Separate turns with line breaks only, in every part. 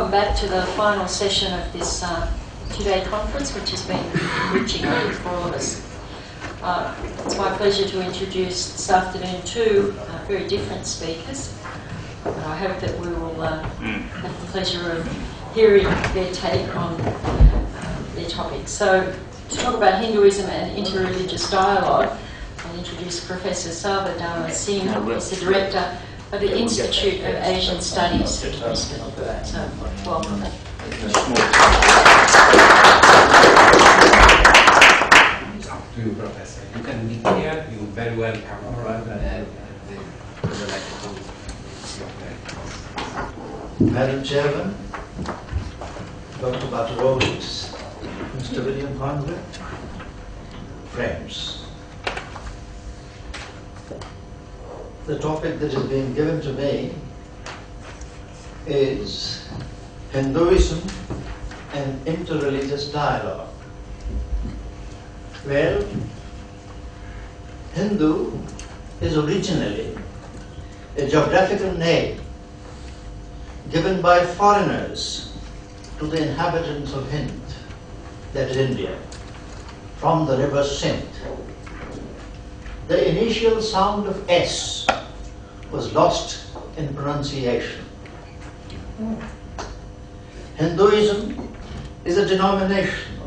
welcome back to the final session of this two-day conference, which has been enriching for all of us. It's my pleasure to introduce this afternoon two very different speakers. I hope that we will have the pleasure of hearing their take on their topics. So, to talk about Hinduism and interreligious dialogue, I'll introduce Professor Sarva Daman Singh, who's the Director of the Institute of Asian Studies at Brisbane. So, welcome.
It's up to you, Professor. You can meet here. You're very welcome.
Madam Chairman, Dr. Batorowicz, Mr. William Consul, friends. The topic that is being given to me is Hinduism and interreligious dialogue. Well, Hindu is originally a geographical name given by foreigners to the inhabitants of Hind, that is India, from the river Singh. The initial sound of S was lost in pronunciation. Hinduism is a denomination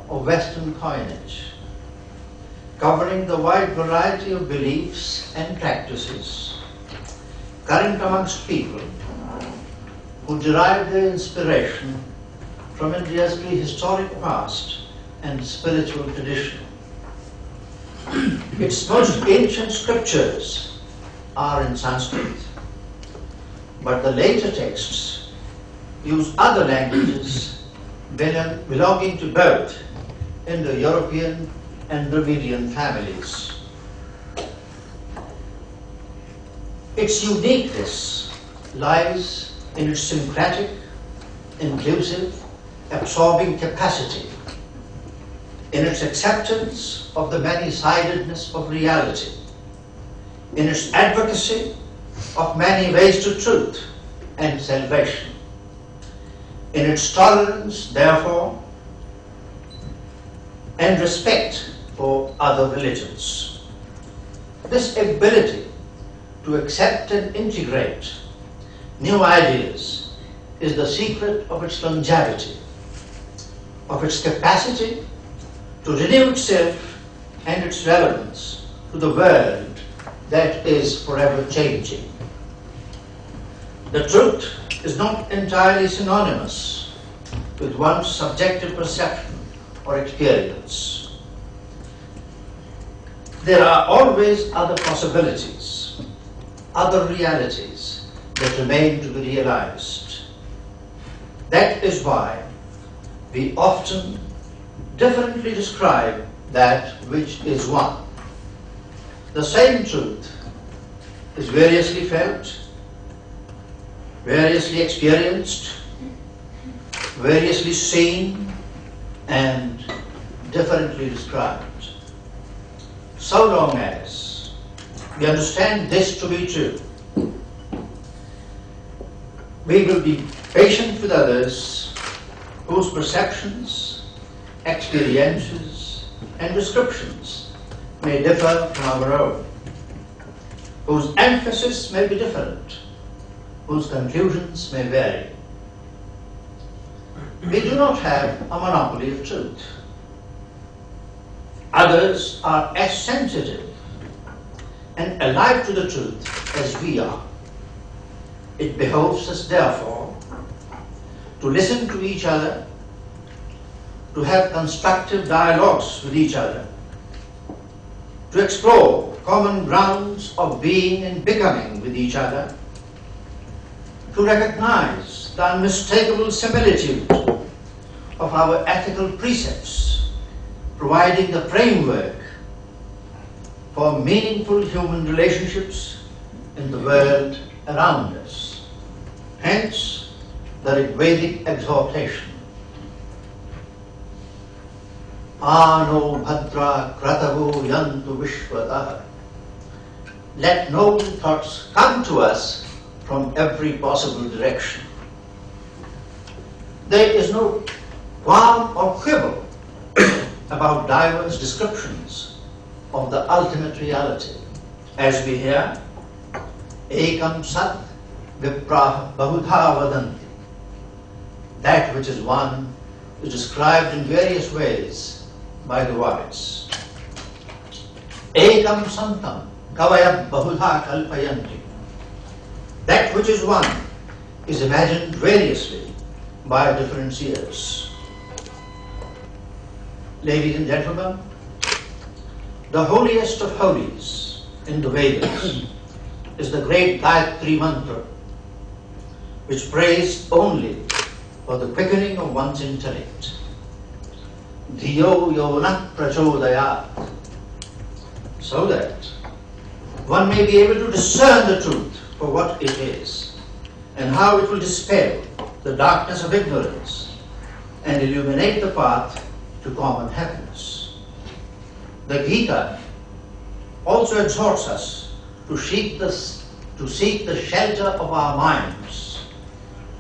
of Western coinage, covering the wide variety of beliefs and practices current amongst people who derive their inspiration from India's prehistoric past and spiritual tradition. Its most ancient scriptures are in Sanskrit, but the later texts use other languages belonging to both Indo-European and Dravidian families. Its uniqueness lies in its syncretic, inclusive, absorbing capacity, in its acceptance of the many-sidedness of reality, in its advocacy of many ways to truth and salvation, in its tolerance, therefore, and respect for other religions. This ability to accept and integrate new ideas is the secret of its longevity, of its capacity to renew itself and its relevance to the world that is forever changing. The truth is not entirely synonymous with one's subjective perception or experience. There are always other possibilities, other realities that remain to be realized. That is why we often differently describe that which is one. The same truth is variously felt, variously experienced, variously seen, and differently described. So long as we understand this to be true, we will be patient with others whose perceptions, experiences, and descriptions may differ from our own, whose emphasis may be different, whose conclusions may vary. We do not have a monopoly of truth. Others are as sensitive and alive to the truth as we are. It behoves us, therefore, to listen to each other, to have constructive dialogues with each other, to explore common grounds of being and becoming with each other, to recognize the unmistakable similitude of our ethical precepts, providing the framework for meaningful human relationships in the world around us. Hence, the Rigvedic exhortation. Ano bhadra kratavu yantu vishvataha. Let noble thoughts come to us from every possible direction. There is no qualm or quibble about diverse descriptions of the ultimate reality. As we hear, Ekam Sat Vipraha Bahudha Vadanti. That which is one is described in various ways by the wise. Ekam Santam Kavayam Bahudha Kalpayanti. That which is one is imagined variously by different seers. Ladies and gentlemen, the holiest of holies in the Vedas is the great Gayatri mantra, which prays only for the quickening of one's intellect. Dhiyo yona prachodayat, so that one may be able to discern the truth for what it is and how it will dispel the darkness of ignorance and illuminate the path to common happiness. The Gita also exhorts us to seek the shelter of our minds.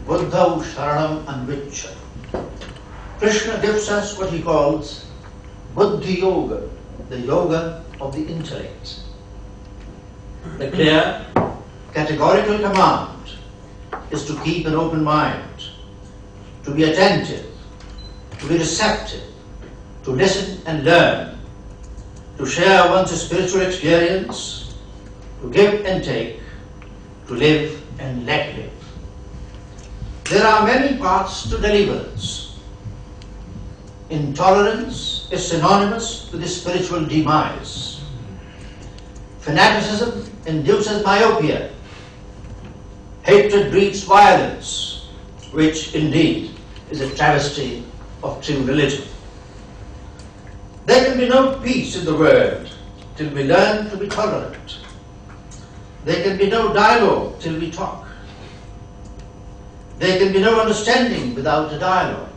Buddha Sharanam Anvicha. Krishna gives us what he calls Buddhi Yoga, the yoga of the intellect. The clear, categorical command is to keep an open mind, to be attentive, to be receptive, to listen and learn, to share one's spiritual experience, to give and take, to live and let live. There are many paths to deliverance. Intolerance is synonymous with the spiritual demise. Fanaticism induces myopia. Hatred breeds violence, which indeed is a travesty of true religion. There can be no peace in the world till we learn to be tolerant. There can be no dialogue till we talk. There can be no understanding without a dialogue,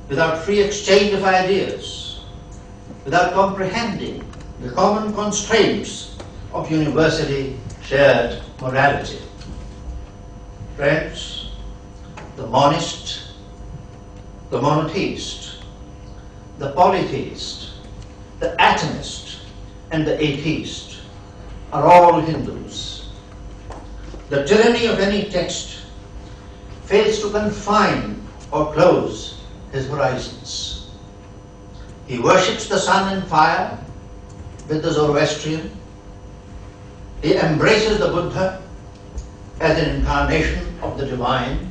without free exchange of ideas, without comprehending the common constraints of universally shared morality. Friends, the monist, the monotheist, the polytheist, the atomist, and the atheist are all Hindus. The tyranny of any text fails to confine or close his horizons. He worships the sun and fire with the Zoroastrian. He embraces the Buddha as an incarnation of the divine.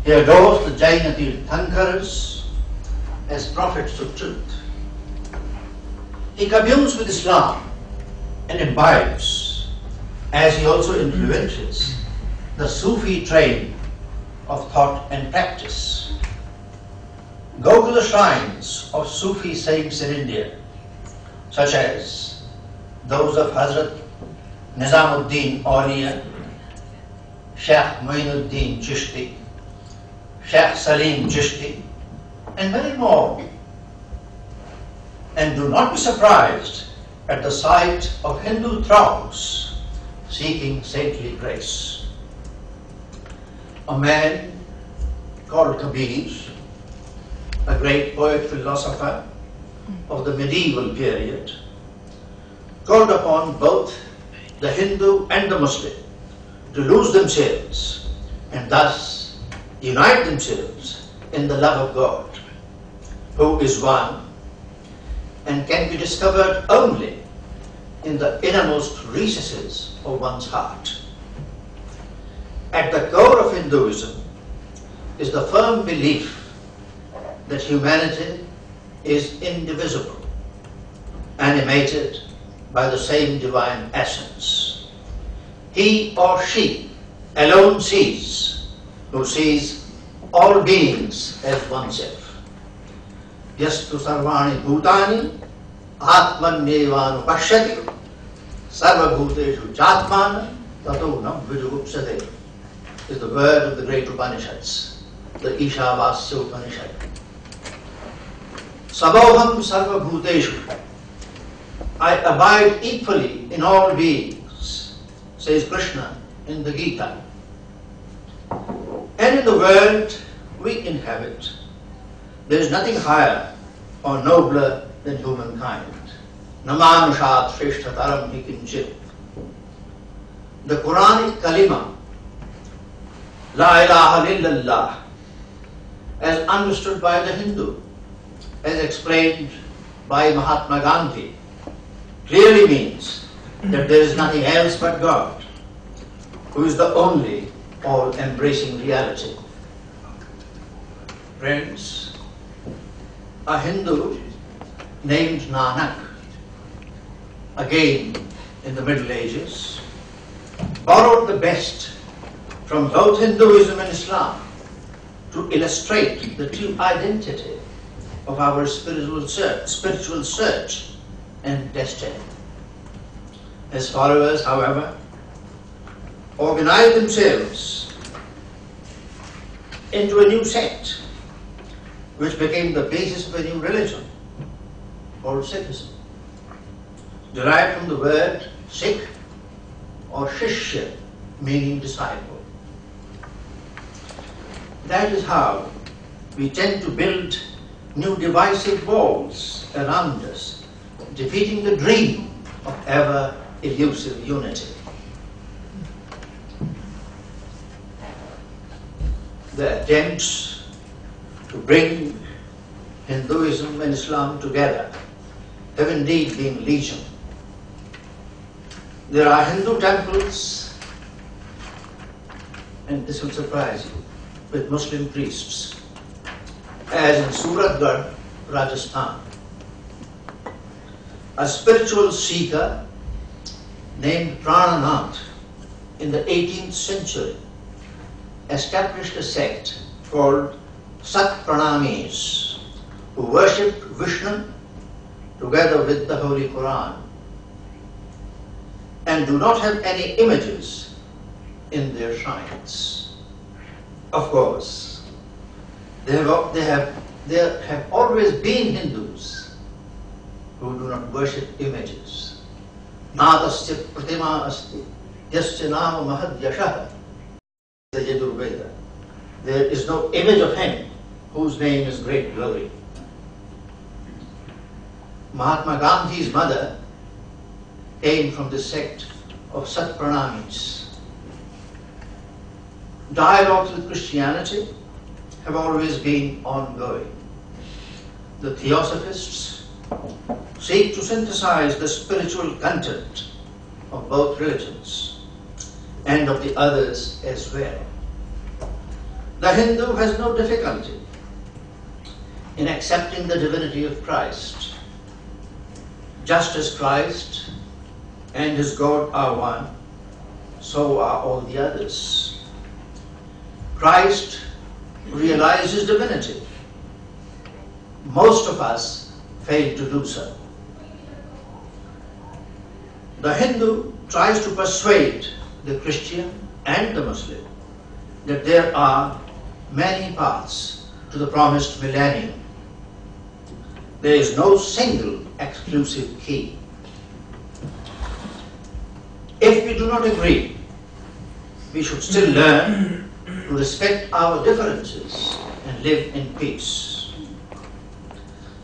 He adores the Jaina Tirthankaras as prophets of truth. He communes with Islam and imbibes, as he also influences, the Sufi train of thought and practice. Go to the shrines of Sufi saints in India, such as those of Hazrat Nizamuddin Auliya, Sheikh Muinuddin Chishti, Sheikh Salim Chishti, and many more. And do not be surprised at the sight of Hindu throngs seeking saintly grace. A man called Kabir, a great poet-philosopher of the medieval period, called upon both the Hindu and the Muslim to lose themselves and thus unite themselves in the love of God, who is one and can be discovered only in the innermost recesses of one's heart. At the core of Hinduism is the firm belief that humanity is indivisible, animated by the same divine essence. He or she alone sees, who sees all beings as oneself. Yastu sarvani bhutani atmanyevanu pashyati sarva bhuteshu jatmana tato nam vijugupsate is the word of the great Upanishads, the Ishavasya Upanishad. Saboham sarva bhuteshu, I abide equally in all beings, says Krishna in the Gita. Any in the world we inhabit, there is nothing higher or nobler than humankind. Namanushat Shrestataram hi kinchit. The Quranic kalima, La ilaha illallah, as understood by the Hindu, as explained by Mahatma Gandhi, clearly means that there is nothing else but God, who is the only all-embracing reality. Friends, a Hindu named Nanak, again in the Middle Ages, borrowed the best from both Hinduism and Islam to illustrate the true identity of our spiritual search and destiny. His followers, however, organized themselves into a new sect, which became the basis of a new religion called Sikhism, derived from the word Sikh or Shishya, meaning disciple. That is how we tend to build new divisive walls around us, defeating the dream of ever elusive unity. The attempts to bring Hinduism and Islam together have indeed been legion. There are Hindu temples, and this will surprise you, with Muslim priests, as in Suratgarh, Rajasthan. A spiritual seeker named Prananath in the 18th century established a sect called Sat Pranamis, who worshipped Vishnu together with the Holy Quran and do not have any images in their shrines. Of course, there have always been Hindus who do not worship images. Natasya pratima asti yasya nama mahad yashah, the Yajurveda. There is no image of him whose name is great glory. Mahatma Gandhi's mother came from the sect of Sat Pranamis. Dialogues with Christianity have always been ongoing. The Theosophists seek to synthesize the spiritual content of both religions and of the others as well. The Hindu has no difficulty in accepting the divinity of Christ. Just as Christ and his God are one, so are all the others. Christ realized his divinity. Most of us fail to do so. The Hindu tries to persuade the Christian and the Muslim that there are many paths to the promised millennium. There is no single exclusive key. If we do not agree, we should still learn to respect our differences and live in peace.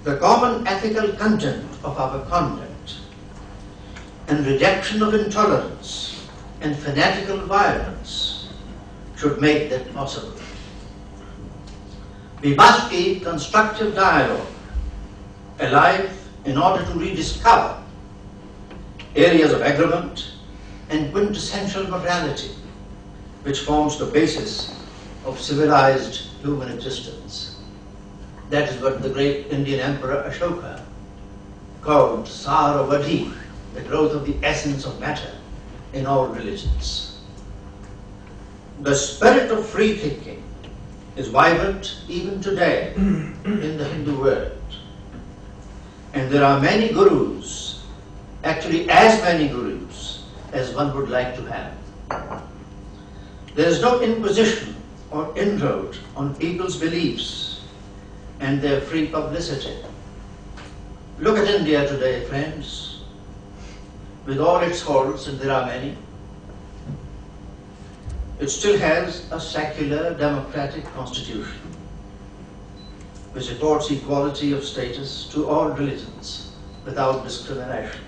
The common ethical content of our conduct and rejection of intolerance and fanatical violence should make that possible. We must keep constructive dialogue alive in order to rediscover areas of agreement and quintessential morality, which forms the basis of civilized human existence. That is what the great Indian Emperor Ashoka called Sarva, the growth of the essence of matter in all religions. The spirit of free thinking is vibrant even today in the Hindu world. And there are many gurus, actually as many gurus as one would like to have. There is no imposition or inroad on people's beliefs and their free publicity. Look at India today, friends, with all its faults, and there are many. it still has a secular democratic constitution which affords equality of status to all religions without discrimination.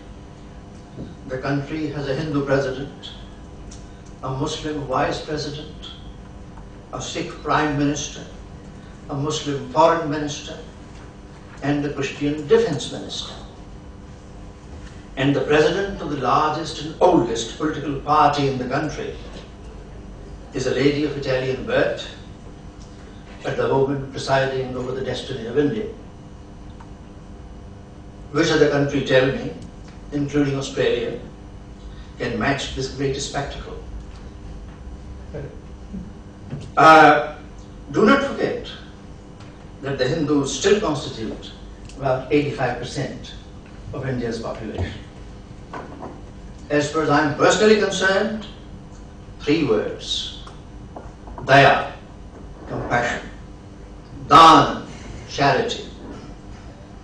The country has a Hindu president, a Muslim vice president, a Sikh prime minister, a Muslim foreign minister, and a Christian defense minister. And the president of the largest and oldest political party in the country is a lady of Italian birth, at the moment presiding over the destiny of India. Which other country, tell me, including Australia, can match this greatest spectacle? Do not forget that the Hindus still constitute about 85% of India's population. As far as I am personally concerned, 3 words: daya, compassion; Daman, charity;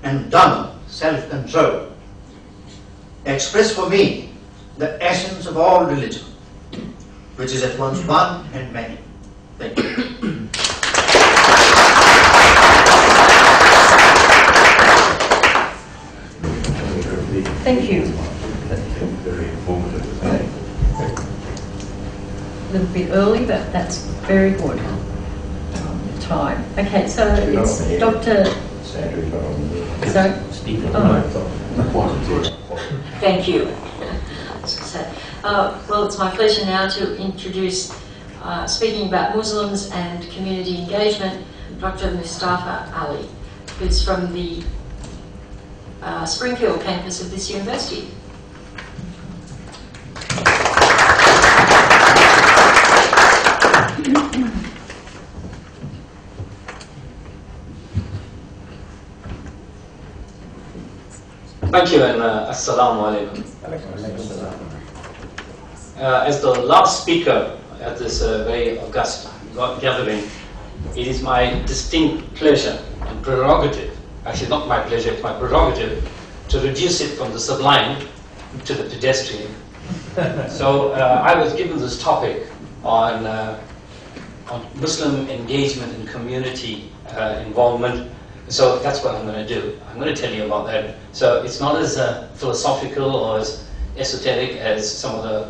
and Daman, self-control, express for me the essence of all religion, which is at once one and many. Thank you.
Thank you.
Very informative.
A little bit early, but that's very good. Time. Okay, so it's Dr.
Sandra Carroll.
Sorry?
Oh.
Thank you. Well, it's my pleasure now to introduce, speaking about Muslims and community engagement, Dr. Mustafa Ally, who's from the Springfield campus of this university.
Thank you, and assalamu alaikum. As the last speaker at this very august gathering, it is my distinct pleasure and prerogative, actually not my pleasure, it's my prerogative, to reduce it from the sublime to the pedestrian. So I was given this topic on Muslim engagement and community involvement. So that's what I'm going to do. I'm going to tell you about that. So it's not as philosophical or as esoteric as some of the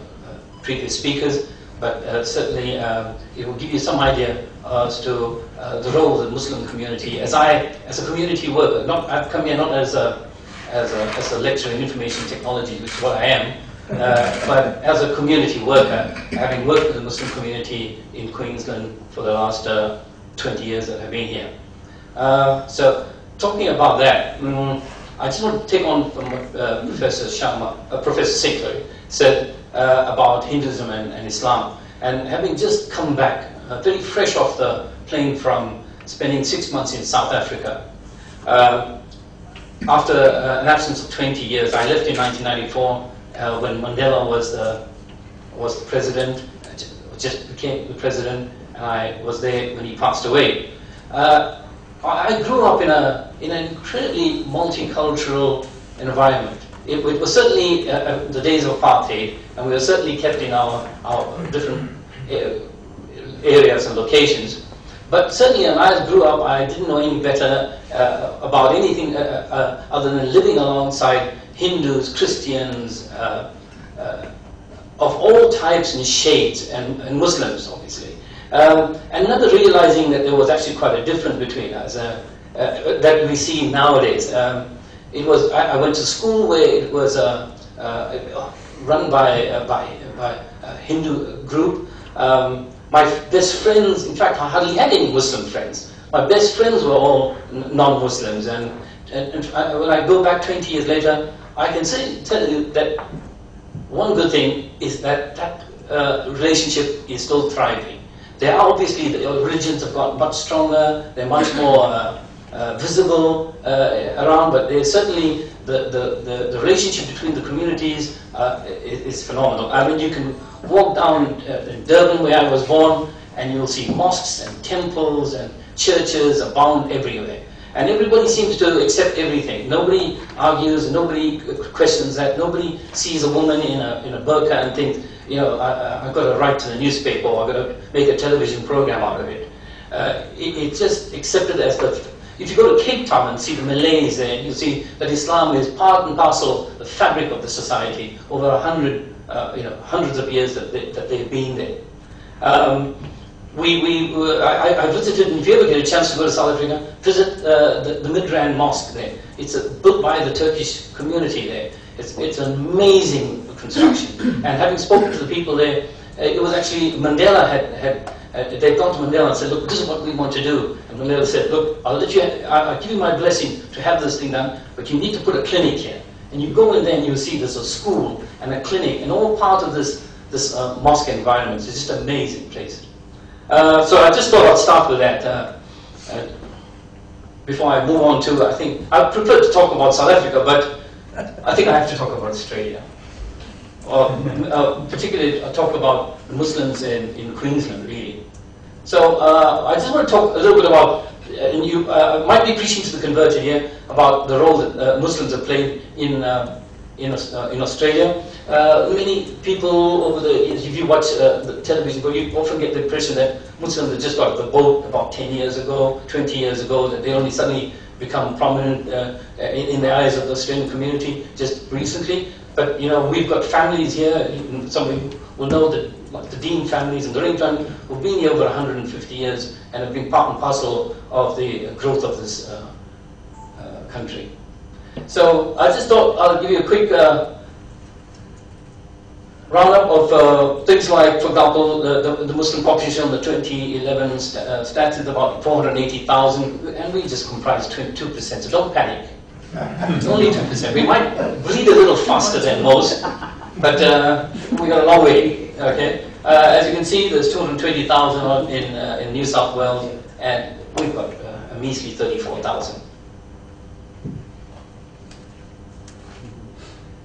previous speakers, but certainly it will give you some idea as to the role of the Muslim community. As a community worker, I've come here not as a lecturer in information technology, which is what I am, but as a community worker, having worked with the Muslim community in Queensland for the last 20 years that I've been here. So, talking about that, I just want to take on from what Professor Singh said about Hinduism and Islam. And having just come back, very fresh off the plane from spending 6 months in South Africa, after an absence of 20 years, I left in 1994 when Mandela was the president, just became the president, and I was there when he passed away. I grew up in an incredibly multicultural environment. It was certainly the days of apartheid, and we were certainly kept in our different areas and locations. But certainly when I grew up, I didn't know any better about anything other than living alongside Hindus, Christians, of all types and shades, and Muslims, obviously. And not realizing that there was actually quite a difference between us that we see nowadays. I went to school where it was run by a Hindu group. My best friends, in fact, I hardly had any Muslim friends. My best friends were all non-Muslims, and when I go back 20 years later, I can tell you that one good thing is that relationship is still thriving. There are obviously, the religions have got much stronger, they're much more visible around, but there's certainly the relationship between the communities is phenomenal. I mean, you can walk down in Durban, where I was born, and you'll see mosques and temples and churches abound everywhere. And everybody seems to accept everything. Nobody argues, nobody questions that, nobody sees a woman in a burqa and thinks, you know, I've got to write to the newspaper, or I've got to make a television program out of it. It's just accepted as the. If you go to Cape Town and see the Malays there, you'll see that Islam is part and parcel of the fabric of the society over hundreds of years that they've been there. I visited, and if you ever get a chance to go to South Africa, visit the Midrand Mosque there. It's built by the Turkish community there. It's an amazing construction. And having spoken to the people there, it was actually Mandela they'd gone to Mandela and said, look, this is what we want to do. And Mandela said, look, I'll give you my blessing to have this thing done, but you need to put a clinic here. And you go in there and you'll see there's a school and a clinic, and all part of this mosque environment. It's just an amazing place. So I just thought I'd start with that. Before I move on to, I think, I prefer to talk about South Africa, but I think I have to talk about Australia. Or particularly I'll talk about the Muslims in Queensland, really. So I just want to talk a little bit about, and you might be preaching to the converted here, about the role that Muslims have played in Australia. Many people over the years, if you watch the television, you often get the impression that Muslims have just got off the boat about 10 years ago, 20 years ago, that they only suddenly become prominent in the eyes of the Australian community just recently. But you know, we've got families here. Some of you will know that, like the Dean families and the Ring family, who've been here over 150 years and have been part and parcel of the growth of this country. So I just thought I'll give you a quick roundup of things like, for example, the Muslim population on the 2011 stats is about 480,000, and we just comprise 22%, so don't panic. It's only 2%. We might bleed a little faster than most, but we got a long way. Okay. As you can see, there's 220,000 in New South Wales, and we've got a measly 34,000.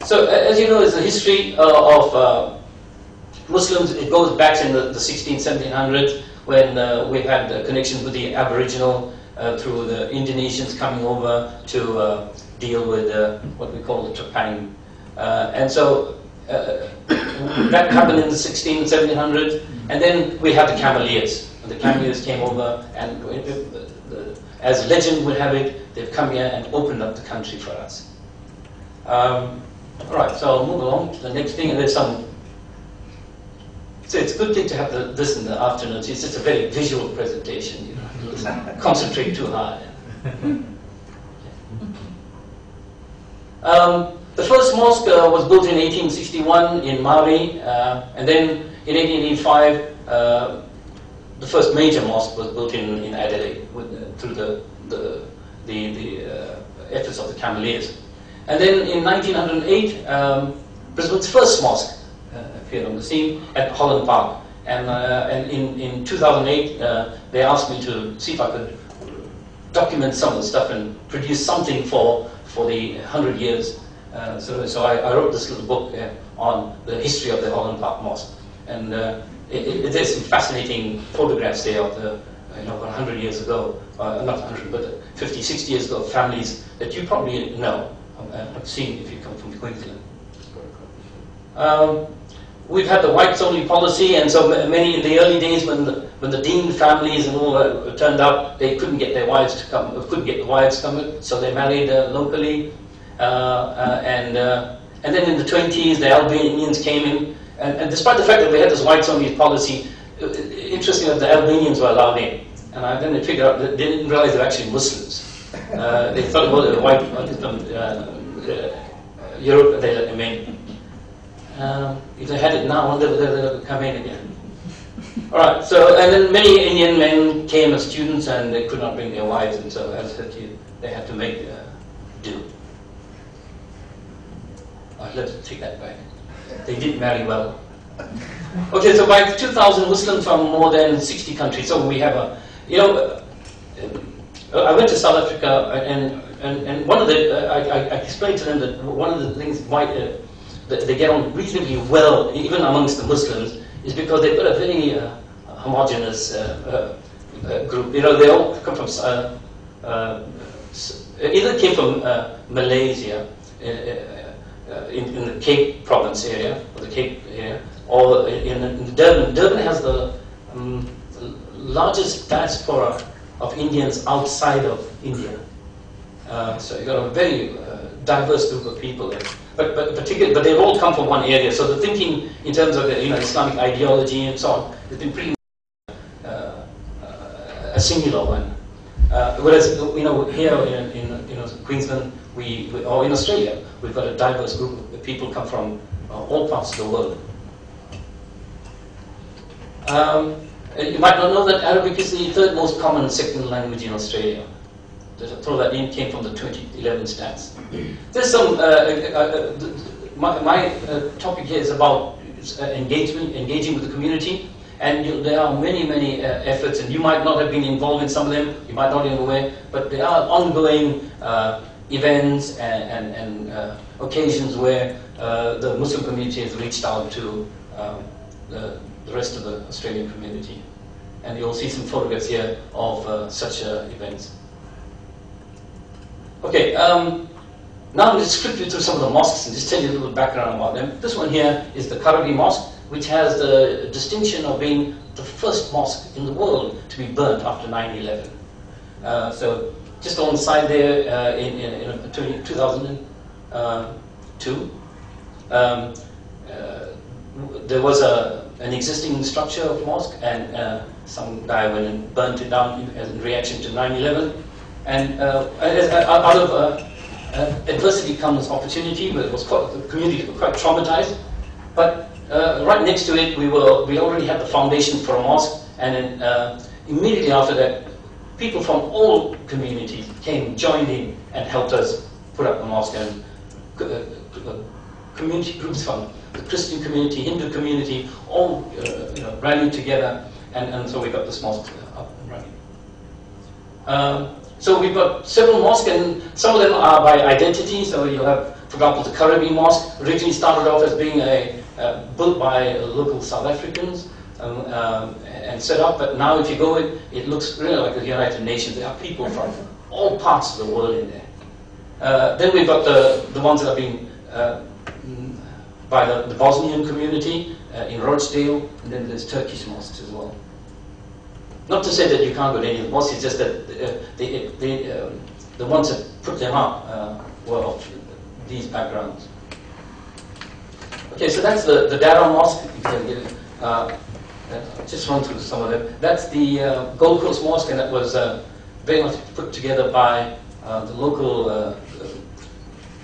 So, as you know, it's the history of Muslims. It goes back in the 1700s when we had a connection with the Aboriginal through the Indonesians coming over to deal with what we call the Trapang. And so that happened in the 1700s. And then we had the Cavaliers. And the Cavaliers came over, and as legend would have it, they've come here and opened up the country for us. All right, so I'll move along to the next thing, and there's some. So it's a good thing to have this in the afternoon. It's just a very visual presentation. You don't concentrate too hard. The first mosque was built in 1861 in Maori, and then in 1885, the first major mosque was built in Adelaide through the efforts of the Cavaliers. And then in 1908, Brisbane's first mosque appeared on the scene at Holland Park. And in 2008, they asked me to see if I could document some of the stuff and produce something for the 100 years. So I wrote this little book on the history of the Holland Park Mosque. And there's some fascinating photographs there of the, 100 years ago, not 100, but 50, 60 years ago, families that you probably know. I've seen if you come from Queensland. We've had the whites-only policy, and so many in the early days when the Dean families and all turned up, they couldn't get their wives to come, couldn't get the wives to come, so they married locally. And then in the 20s, the Albanians came in, and despite the fact that we had this whites-only policy, interestingly, the Albanians were allowed in, and then they figured out that they didn't realize they were actually Muslims. They thought about the white from Europe, they let them in. If they had it now, they would come in again. All right. So, and then many Indian men came as students, and they could not bring their wives, and so as I said to you, they had to make do. Let's take that back. They did marry well. Okay. So by 2000, Muslims from more than 60 countries. So we have a, I went to South Africa, and one of the, I explained to them that one of the things why that they get on reasonably well, even amongst the Muslims, is because they've got a very homogeneous group. They all come from, either came from Malaysia, in the Cape province area, or the Cape area, or in Durban. Durban has the largest diaspora of Indians outside of India. So you've got a very diverse group of people there. But they've all come from one area. So the thinking in terms of Islamic ideology and so on has been pretty a singular one. Whereas here in Queensland, or in Australia, we've got a diverse group of people come from all parts of the world. You might not know that Arabic is the third most common second language in Australia. Throw that in, came from the 2011 stats. There's some, my topic here is about engaging with the community, and there are many efforts, and you might not have been involved in some of them, you might not be aware, but there are ongoing events and occasions where the Muslim community has reached out to the rest of the Australian community. And you'll see some photographs here of such events. Okay, now I'm just quickly through some of the mosques and just tell you a little background about them. This one here is the Karabi Mosque, which has the distinction of being the first mosque in the world to be burnt after 9/11. So just on the side there in 2002, there was an existing structure of mosque, and some guy went and burnt it down in reaction to 9/11. And out of adversity comes opportunity. But the community was quite traumatized. But right next to it, we already had the foundation for a mosque, and then immediately after that, people from all communities joined in, and helped us put up the mosque. And community groups from the Christian community, Hindu community, all rallied together, and so we got this mosque up and running. So we've got several mosques, and some of them are by identity. So you'll have, for example, the Karabi Mosque originally started off as being built by local South Africans and set up, but now if you go in, it looks really like the United Nations. There are people from all parts of the world in there. Then we've got the ones that are being by the Bosnian community in Rochdale, and then there's Turkish mosques as well. Not to say that you can't go to any of the mosques, it's just that the ones that put them up were of these backgrounds. Okay, so that's the Dara Mosque. I'll just run through some of them. That's the Gold Coast Mosque, and that was very much put together by the local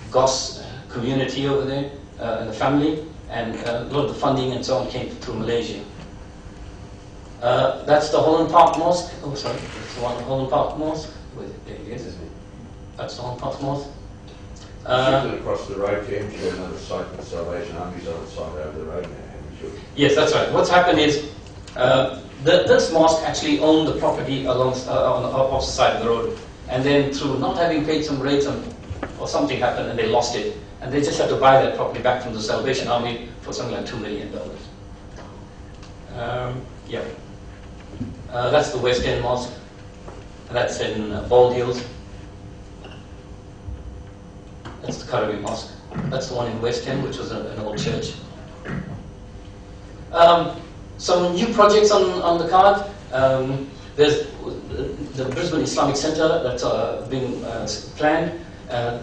Goss community over there, and the family, and a lot of the funding and so on came through Malaysia. That's the Holland Park Mosque. Oh, sorry, that's the one, Holland Park Mosque. There it is. That's the Holland Park Mosque.
Across the road, James, you've got another site with Salvation Army's on the side over the road now.
Yes, that's right. What's happened is this mosque actually owned the property on the opposite side of the road, and then through not having paid some rates or something happened, and they lost it, and they just had to buy that property back from the Salvation Army for something like $2 million. Yeah. That's the West End Mosque. That's in Bald Hills. That's the Karabi Mosque. That's the one in West End, which was an old church. Some new projects on the card. There's the Brisbane Islamic Centre that's being planned.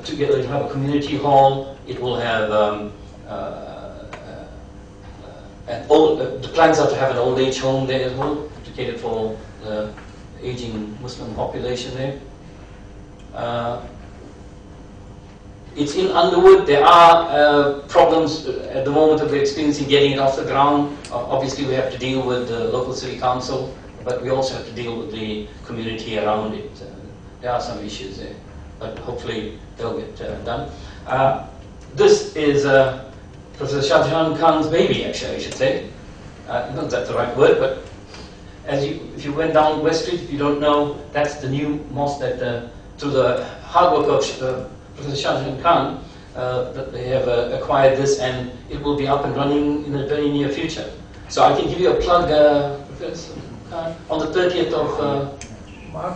Together it'll have a community hall. It will have the plans are to have an old age home there as well, to cater for the aging Muslim population there. It's in Underwood. There are problems at the moment that we're experiencing getting it off the ground. Obviously, we have to deal with the local city council, but we also have to deal with the community around it. There are some issues there, but hopefully they'll get done. This is Professor Shah Jahan Khan's baby, actually, I should say. Not that's the right word, but if you went down West Street, if you don't know, that's the new mosque that, through the hard work of Professor Shah Jahan Khan, that they have acquired this, and it will be up and running in the very near future. So I can give you a plug, Professor Khan. On the 30th of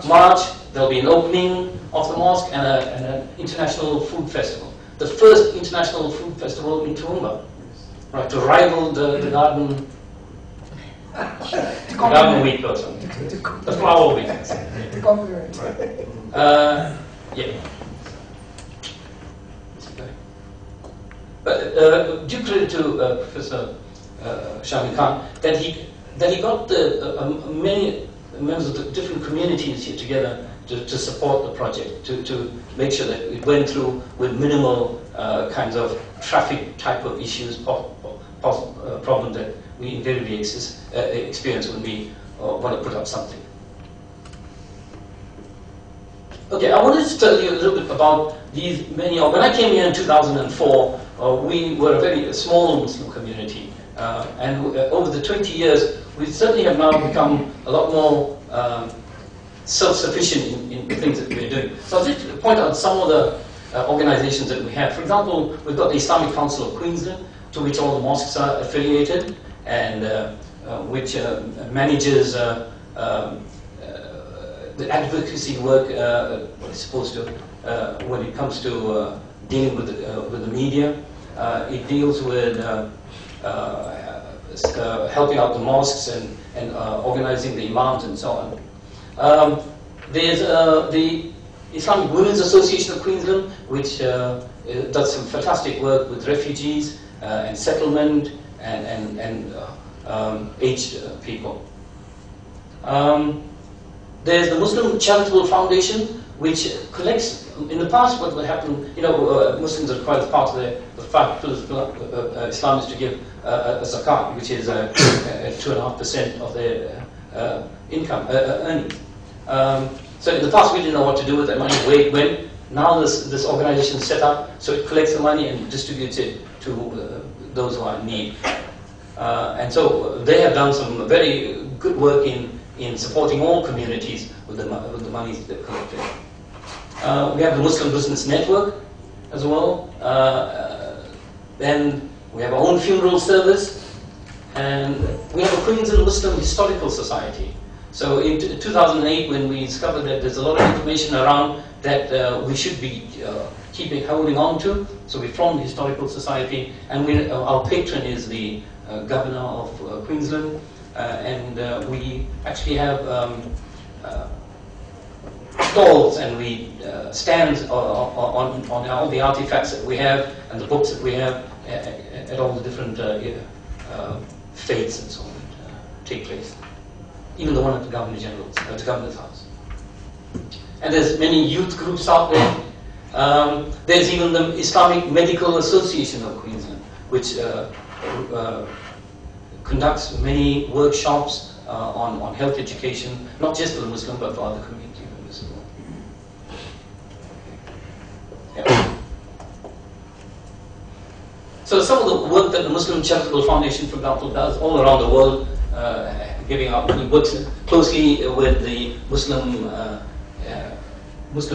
March, there'll be an opening of the mosque and an international food festival. The first international food festival in Toowoomba. right, to rival the garden. Garden week or something. The flower week. Yeah. But due credit to Professor Shami Khan that he got many members of the different communities here together to support the project, to make sure that it went through with minimal kinds of traffic type of issues, problem that we invariably experience when we want to put up something. Okay, I wanted to tell you a little bit about these many. When I came here in 2004, we were a very small Muslim community, and over the 20 years, we certainly have now become a lot more self-sufficient in the things that we're doing. So I'll just point out some of the organizations that we have. For example, we've got the Islamic Council of Queensland, to which all the mosques are affiliated, and which manages the advocacy work, what it's supposed to, when it comes to dealing with the media. It deals with helping out the mosques and organizing the imams and so on. There's the Islamic Women's Association of Queensland, which does some fantastic work with refugees and settlement and aged people. There's the Muslim Charitable Foundation, which collects, in the past what would happen, Muslims are required as part of the 5 pillars of Islam is to give a zakat, which is 2.5% of their income, earnings. So in the past we didn't know what to do with that money, where it went. Now this organization is set up, so it collects the money and distributes it to those who are in need. And so they have done some very good work in supporting all communities with the monies they've collected. We have the Muslim Business Network as well. Then we have our own funeral service, and we have a Queensland Muslim Historical Society. So in 2008, when we discovered that there's a lot of information around that we should be holding on to, so we formed the Historical Society, and our patron is the Governor of Queensland, and we actually have stalls and we stands on all the artifacts that we have and the books that we have at all the different fates and so on that take place. Even the one at the Governor General's, the Governor's House. And there's many youth groups out there. There's even the Islamic Medical Association of Queensland, which conducts many workshops on health education, not just for the Muslim, but for other community members as well. Yeah. So some of the work that the Muslim Charitable Foundation, for example, does all around the world, giving out money, works closely with the Muslim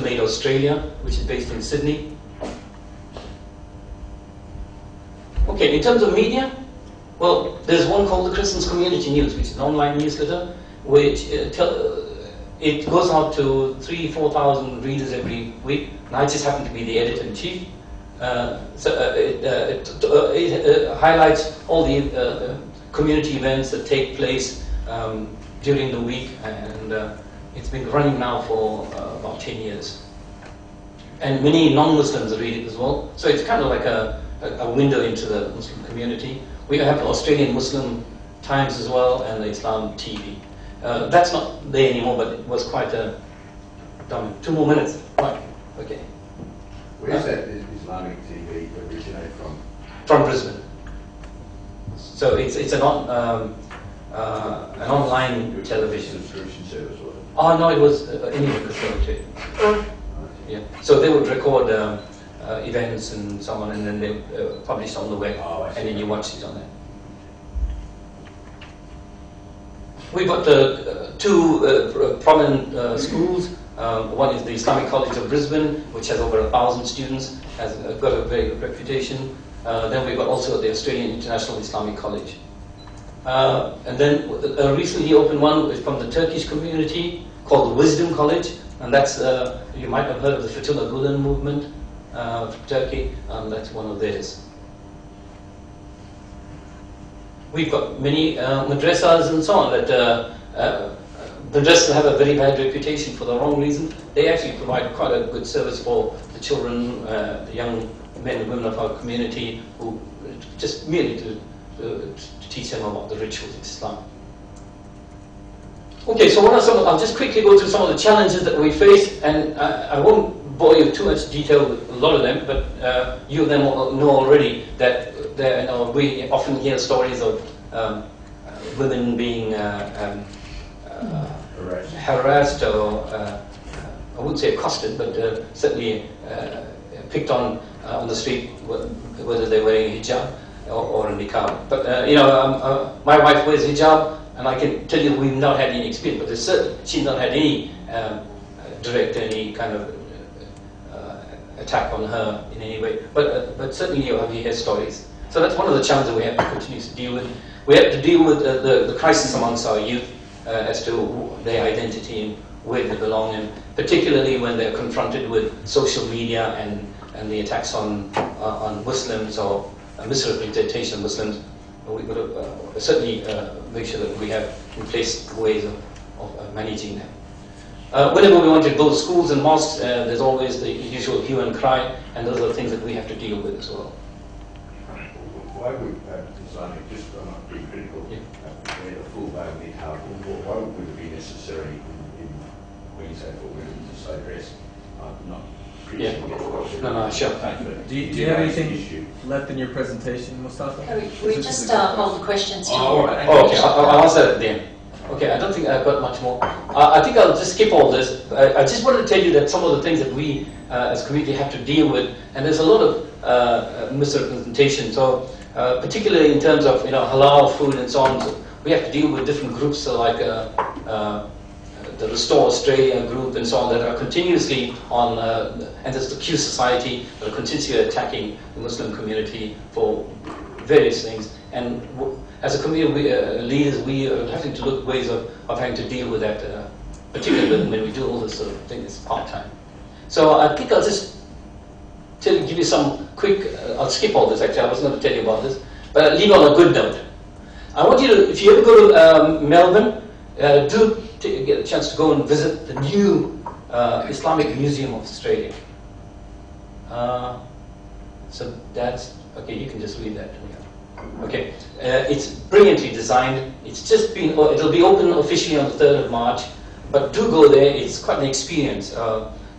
Aid Australia, which is based in Sydney. Okay, in terms of media, well, there's one called the Christians Community News, which is an online newsletter, which it goes out to 3,000–4,000 readers every week, and I just happen to be the editor-in-chief. It highlights all the community events that take place during the week, and it's been running now for about 10 years. And many non-Muslims read it as well, so it's kind of like a window into the Muslim community. We have the Australian Muslim Times as well, and the Islam TV. That's not there anymore, but it was quite a... 2 more minutes. Right, okay.
Where does that Islamic TV originate from?
From Brisbane. So it's an online television.
Subscription service, was it?
Oh no, it was Indian facility. Yeah. So they would record events and so on, and then they publish on the web, and then you watch it on there. We've got two prominent schools. One is the Islamic College of Brisbane, which has over 1,000 students, has got a very good reputation. Then we've got also the Australian International Islamic College. And then a recently opened one from the Turkish community called the Wisdom College, and that's, you might have heard of the Fethullah Gulen movement from Turkey, and that's one of theirs. we've got many madrasas and so on that madrasas have a very bad reputation for the wrong reason. They actually provide quite a good service for the children, the young men and women of our community, who just merely to teach them about the rituals of Islam. Okay, so what are some? I'll just quickly go through some of the challenges that we face, and I won't bore you too much detail with a lot of them, but you of them know already that we often hear stories of women being harassed or I wouldn't say accosted, but certainly picked on the street, whether they're wearing a hijab or a niqab. But my wife wears hijab, and I can tell you we've not had any experience, but she's not had any any kind of attack on her in any way. But certainly you hear stories. So that's one of the challenges we have to continue to deal with. We have to deal with the crisis amongst our youth as to their identity and where they belong, and particularly when they're confronted with social media and the attacks on Muslims or misrepresentation of Muslims. We've got to certainly make sure that we have in place ways of managing that. Whenever we want to build schools and mosques, there's always the usual hue and cry, and those are the things that we have to deal with as well.
Why would designing, just I'm not being critical, a full bayonet, why would it be necessary in Queensland for women to say dress? Not
No, sure.
Do you have anything left in your presentation, Mustafa?
We just hold the questions to you.
Okay, I'll answer that at the end. Okay, I don't think I've got much more. I think I'll just skip all this. I just wanted to tell you that some of the things that we as a community have to deal with, and there's a lot of misrepresentation. So particularly in terms of halal food and so on, so we have to deal with different groups, so like the Restore Australia group and so on, that are continuously on, and there's the Q Society that are continuously attacking the Muslim community for various things. And as a community leaders, we are having to look ways of having to deal with that, particularly when we do all this sort of thing that's part-time. So I think I'll just give you some quick, I'll skip all this actually, I wasn't going to tell you about this, but I'll leave on a good note. I want you to, if you ever go to Melbourne, do get a chance to go and visit the new Islamic Museum of Australia. So that's, okay, you can just read that. Okay, it's brilliantly designed. It's just been, it'll be open officially on the 3rd of March, but do go there. It's quite an experience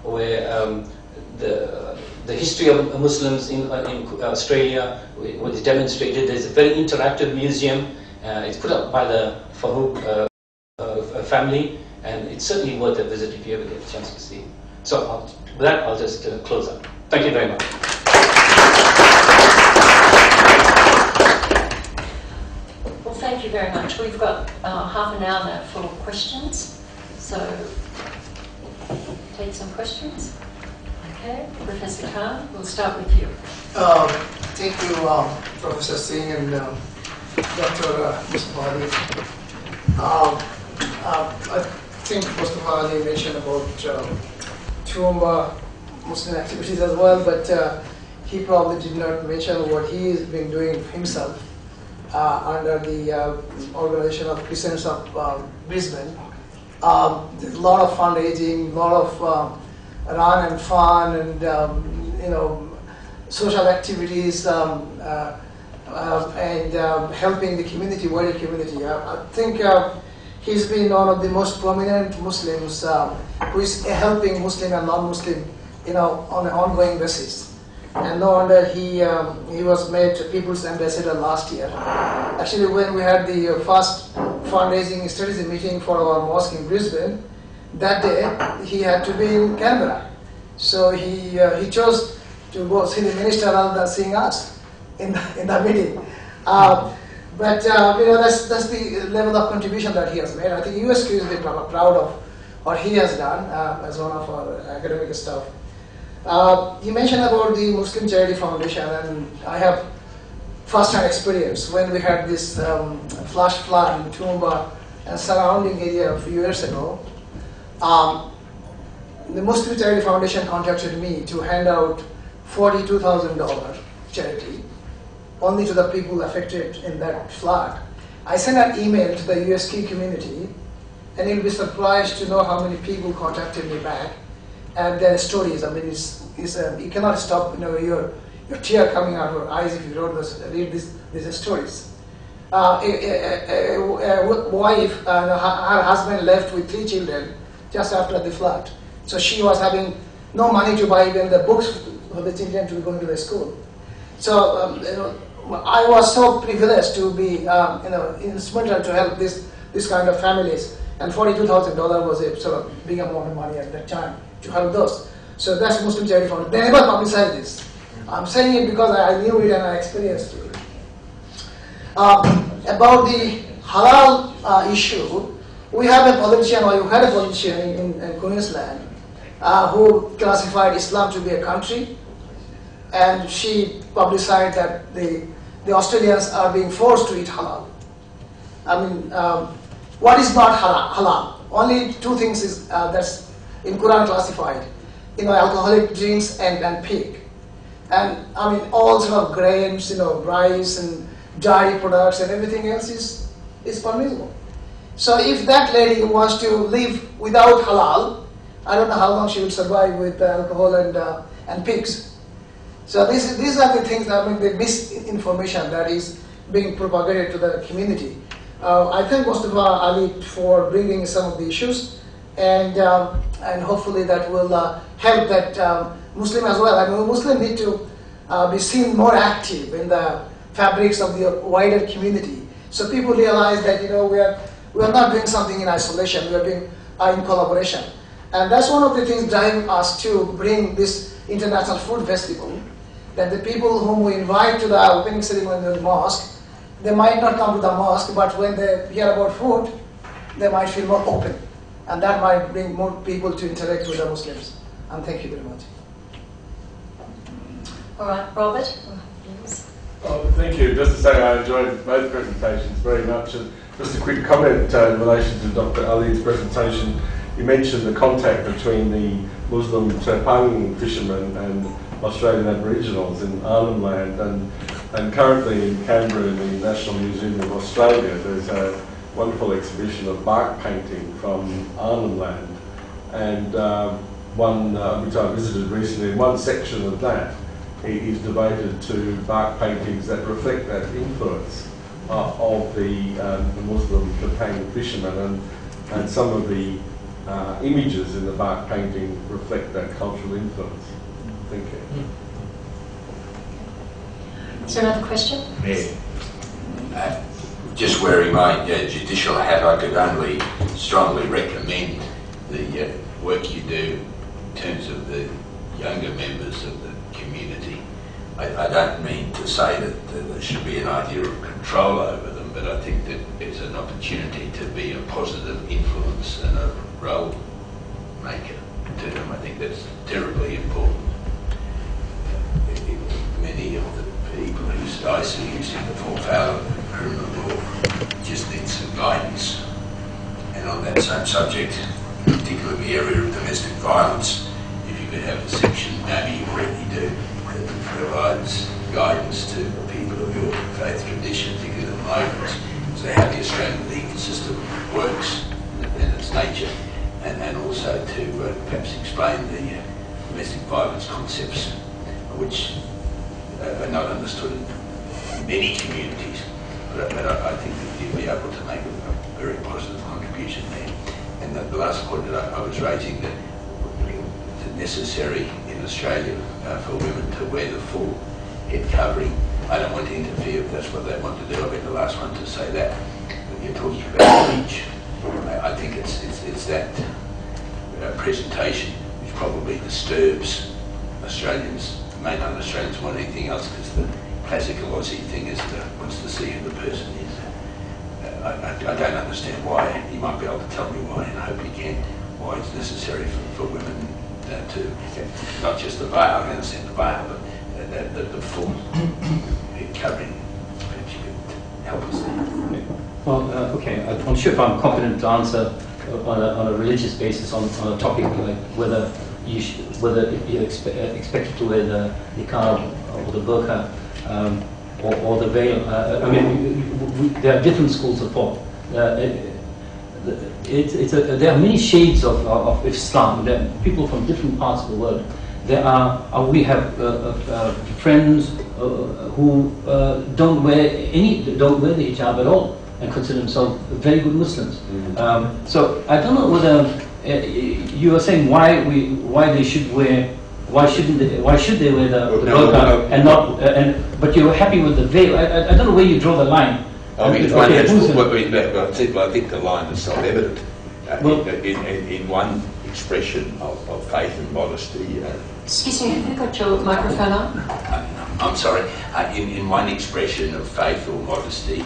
where the history of Muslims in Australia was demonstrated. There's a very interactive museum. It's put up by the Farouk family, and it's certainly worth a visit if you ever get a chance to see. So with that, I'll just close up. Thank you very much.
Well, thank you very much. We've got half an hour now for questions, so take some questions. Okay, Professor Khan, we'll start with you.
Thank you, Professor Singh and Dr. Mustafa Ally. I think Mustafa Ally mentioned about Toowoomba Muslim activities as well, but he probably did not mention what he has been doing himself under the organization of Christians of Brisbane. There's a lot of fundraising, a lot of run and fun, and social activities, and helping the community, wider community. I think he's been one of the most prominent Muslims who is helping Muslim and non-Muslim, on an ongoing basis. And no wonder he was made People's Ambassador last year. Actually, when we had the first fundraising strategy meeting for our mosque in Brisbane, that day he had to be in Canberra. So he chose to go see the minister rather than seeing us in the meeting. But that's the level of contribution that he has made. I think USQ is very proud of what he has done as one of our academic staff. You mentioned about the Muslim Charity Foundation, and I have first-hand experience when we had this flash flood in Toowoomba and surrounding area a few years ago. The Muslim Charity Foundation contacted me to hand out $42,000 charity only to the people affected in that flood. I sent an email to the USQ community, and you'll be surprised to know how many people contacted me back and their stories. I mean, you cannot stop, your tear coming out of your eyes if you read these stories. A wife, her husband left with 3 children just after the flood. So she was having no money to buy even the books for the children to be going to the school. So I was so privileged to be instrumental to help this kind of families. And $42,000 was a sort of big amount of money at that time to help those. So that's Muslim Charity Foundation. They never publicized this. I'm saying it because I knew it and I experienced it. About the halal issue, we have a politician, or you had a politician in Queensland who classified Islam to be a country, and she publicized that the Australians are being forced to eat halal. I mean, what is not halal? Only 2 things is that's in Quran classified, alcoholic drinks and pig. And I mean, all sort of grains, rice and dairy products and everything else is permissible. So if that lady wants to live without halal, I don't know how long she will survive with alcohol and pigs. So these are the things, I mean, the misinformation that is being propagated to the community. I thank Mustafa Ally for bringing some of the issues, and hopefully that will help that Muslim as well. I mean, Muslims need to be seen more active in the fabrics of the wider community. So people realize that we are not doing something in isolation. We are doing in collaboration, and that's one of the things driving us to bring this International Food Festival. That the people whom we invite to the opening ceremony of the mosque, they might not come to the mosque, but when they hear about food, they might feel more open, and that might bring more people to interact with the Muslims. And thank you very much.
All right, Robert.
Oh, thank you. Just to say I enjoyed both presentations very much. And just a quick comment in relation to Dr. Ali's presentation. You mentioned the contact between the Muslim Trepang fishermen and Australian Aboriginals in Arnhem Land, and currently in Canberra in the National Museum of Australia there's a wonderful exhibition of bark painting from Arnhem Land, and one which I visited recently. One section of that is devoted to bark paintings that reflect that influence of the Muslim Trepang fishermen, and some of the images in the bark painting reflect that cultural influence. Thank you.
Is there another question?
Yeah. Just wearing my judicial hat, I could only strongly recommend the work you do in terms of the younger members of the community. I don't mean to say that there should be an idea of control over them, but I think that it's an opportunity to be a positive influence and a role maker to them. I think that's terribly important. Many of the people who I see who seem to fall foul of criminal law just need some guidance. And on that same subject, particularly the area of domestic violence, if you could have a section, maybe you already do, that provides guidance to people of your faith tradition, particularly the migrants, so how the Australian legal system works and its nature, and also to perhaps explain the domestic violence concepts, which are not understood in many communities, but I think that you'll be able to make a very positive contribution there. And the last point that I was raising, that it's necessary in Australia for women to wear the full head covering. I don't want to interfere if that's what they want to do. I'll be the last one to say that. But you're talking about speech. I think it's that presentation which probably disturbs Australians. May not Australians want anything else, because the classical Aussie thing is wants to see who the person is. I don't understand why. You might be able to tell me why, and I hope you can, why it's necessary for women to, not just the veil, I understand the veil, but the full head covering. Perhaps you could help us there.
Well, okay, I'm not sure if I'm competent to answer on a religious basis on a topic like whether you're expected to wear the niqab or the burqa. or the veil. I mean, there are different schools of thought. There are many shades of Islam. There are people from different parts of the world. We have friends who don't wear the hijab at all and consider themselves very good Muslims. So I don't know whether you are saying why should they wear the burqa and not but you're happy with the veil. I don't know where you draw the line.
I think the line is self-evident in one expression of faith and modesty.
Excuse me, have you got your microphone on?
I'm sorry. In one expression of faith or modesty,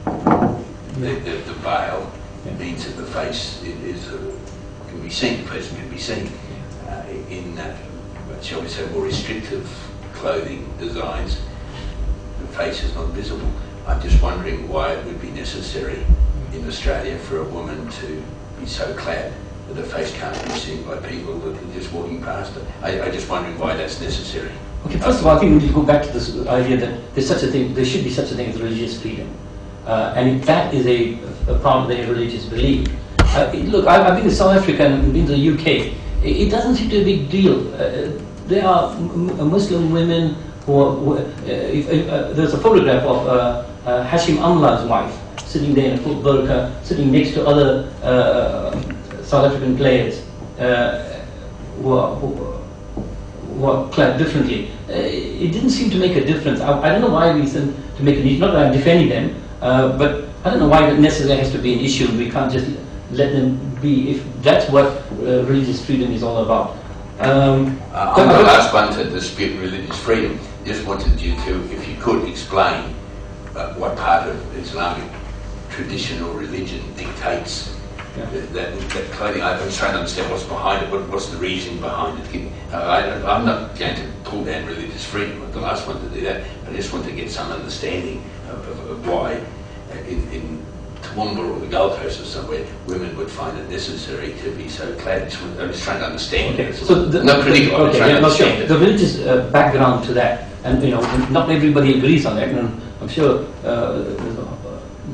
the veil means that the face can be seen. The person can be seen. In shall we say, more restrictive clothing designs, the face is not visible. I'm just wondering why it would be necessary in Australia for a woman to be so clad that her face can't be seen by people that are just walking past her. I'm just wondering why that's necessary.
Okay, first of all, I think we need to go back to this idea that there should be such a thing as religious freedom. And if that is a part of their religious belief. Look, I've been to South Africa and been to the UK. It doesn't seem to be a big deal. There are Muslim women who there's a photograph of Hashim Amla's wife sitting there in a full burqa, sitting next to other South African players who are clad differently. It didn't seem to make a difference. I don't know why we seem to make an issue. Not that I'm defending them, but I don't know why it necessarily has to be an issue. We can't just let them be, if that's what religious freedom is all about.
I'm the last one to dispute religious freedom. Just wanted you to, if you could, explain what part of Islamic tradition or religion dictates that clothing. I was trying to understand what's behind it, what's the reason behind it. I'm not going to pull down religious freedom. I'm the last one to do that. I just want to get some understanding of why in Toowoomba or the Gold Coast or somewhere, women would find it necessary to be so clad. I'm just trying to understand.
Okay. So
not critical. I'm trying to understand.
The religious background to that, and not everybody agrees on that. And I'm sure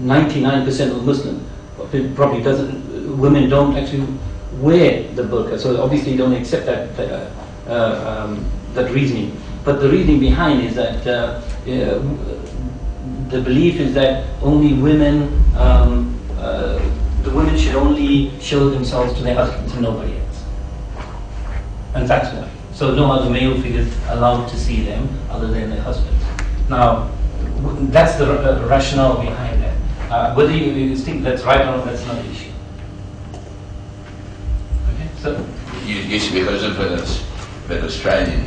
99% of Muslims probably doesn't. Women don't actually wear the burqa, so obviously don't accept that reasoning. But the reasoning behind is that the belief is that only women, the women should only show themselves to their husbands and nobody else. And that's why. So no other male figures allowed to see them other than their husbands. Now, that's the rationale behind that. Whether you think that's right or not, that's not the issue. Okay, so
Used to be because of an Australian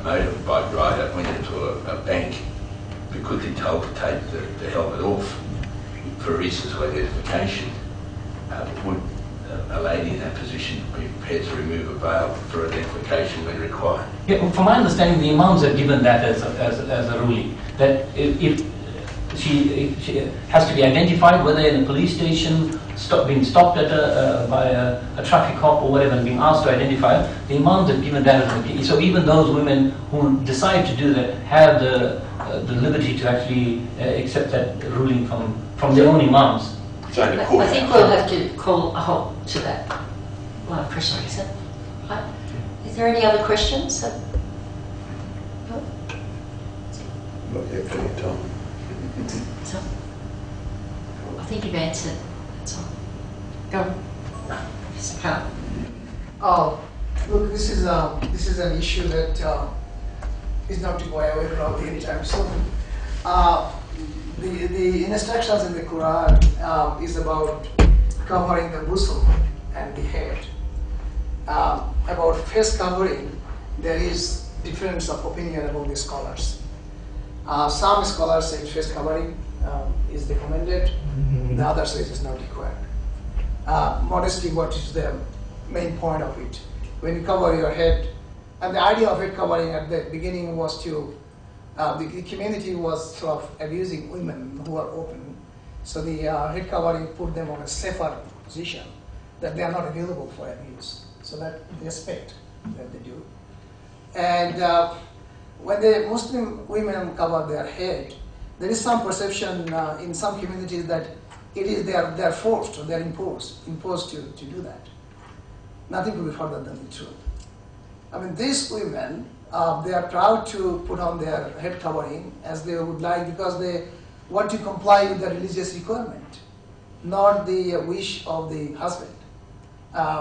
motorbike rider went into a bank because he'd told to take the helmet off for reasons of identification. Would a lady in that position be prepared to remove a veil for identification when required?
Yeah, from my understanding, the imams have given that as a ruling, that if she has to be identified, whether in a police station, being stopped by a traffic cop or whatever, and being asked to identify her, the imams have given that as a key. So even those women who decide to do that have the liberty to actually accept that ruling from their own imams.
I think we'll have to call a halt to that line of questioning. Is there any other questions? No?
Not yet for your time.
So, I think you've answered. That's all. Go. Mr. Carroll.
Look, this is an issue that is not to go away probably anytime soon. The instructions in the Quran is about covering the bosom and the head. About face covering, there is difference of opinion among the scholars. Some scholars say face covering is recommended, the others say it is not required. Modesty, what is the main point of it? When you cover your head, and the idea of head covering at the beginning was to, the community was sort of abusing women who are open. So the head covering put them on a safer position, that they are not available for abuse. So that respect that they do. And when the Muslim women cover their head, there is some perception in some communities that it is they are forced or they are imposed to do that. Nothing could be further than the truth. I mean, these women, they are proud to put on their head covering as they would like because they want to comply with the religious requirement, not the wish of the husband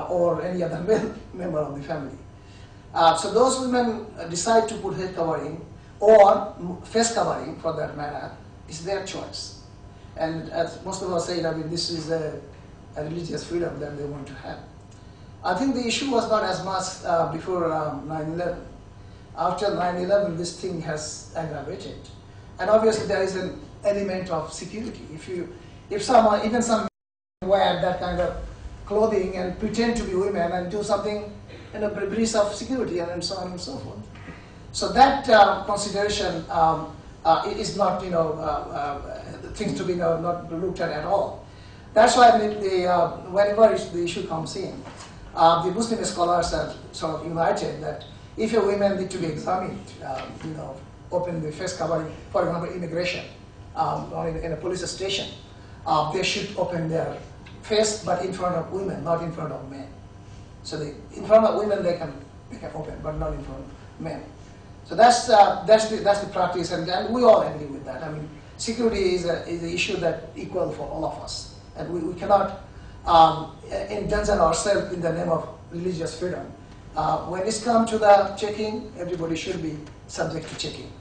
or any other male member of the family. So those women decide to put head covering or face covering, for that matter, is their choice. And as most of us say, I mean, this is a religious freedom that they want to have. I think the issue was not as much before 9/11. After 9/11, this thing has aggravated, and obviously there is an element of security. If someone, even some men wear that kind of clothing and pretend to be women and do something in a breach of security and so on and so forth. So that consideration is not, things to be not looked at all. That's why whenever the issue comes in, the Muslim scholars are sort of united that if a woman need to be examined, open the face covering, for example, immigration, or in a police station, they should open their face, but in front of women, not in front of men. So in front of women they can open, but not in front of men. So that's the practice, and we all agree with that. I mean, security is an issue that equal for all of us, and we cannot endanger ourselves in the name of religious freedom. When it's come to the checking, everybody should be subject to checking,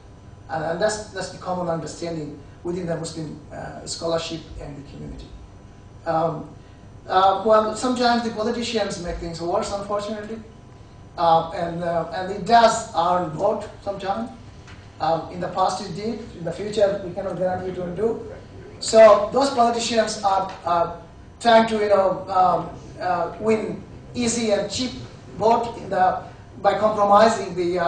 and that's the common understanding within the Muslim scholarship and the community. Well, sometimes the politicians make things worse, unfortunately, and it does earn vote sometimes. In the past it did. In the future, we cannot guarantee it will do. So those politicians are trying to win easy and cheap vote by compromising the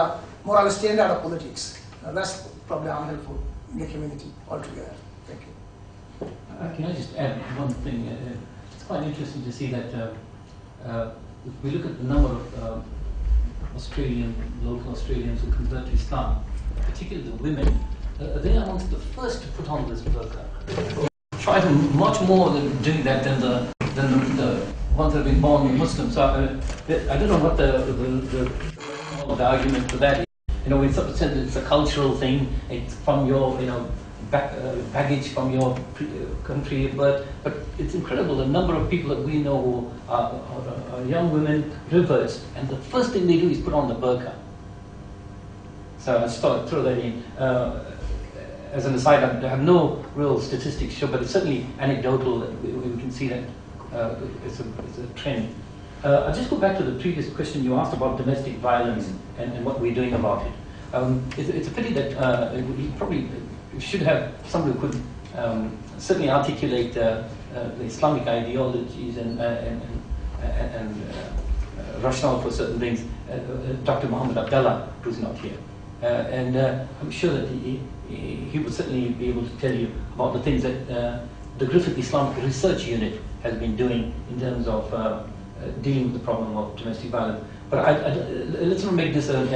moral standard of politics. That's probably unhelpful in the community altogether. Thank you.
Can I just add one thing? It's quite interesting to see that if we look at the number of local Australians who convert to Islam, particularly the women, they are amongst the first to put on this burqa. Try to much more than doing that than the ones that have been born Muslims. So I don't know what the argument for that is. In some sense it's a cultural thing. It's from your baggage from your country, but it's incredible the number of people that we know who are young women reverse, and the first thing they do is put on the burqa. So I just thought I'd throw that in. As an aside, I have no real statistics show, but it's certainly anecdotal that we can see that it's a trend. I'll just go back to the previous question you asked about domestic violence and what we're doing about it. It's a pity that we probably should have somebody who could certainly articulate the Islamic ideologies and rationale for certain things. Dr. Muhammad Abdallah, who's not here. And I'm sure that he would certainly be able to tell you about the things that the Griffith Islamic Research Unit has been doing in terms of dealing with the problem of domestic violence. But let's not make this an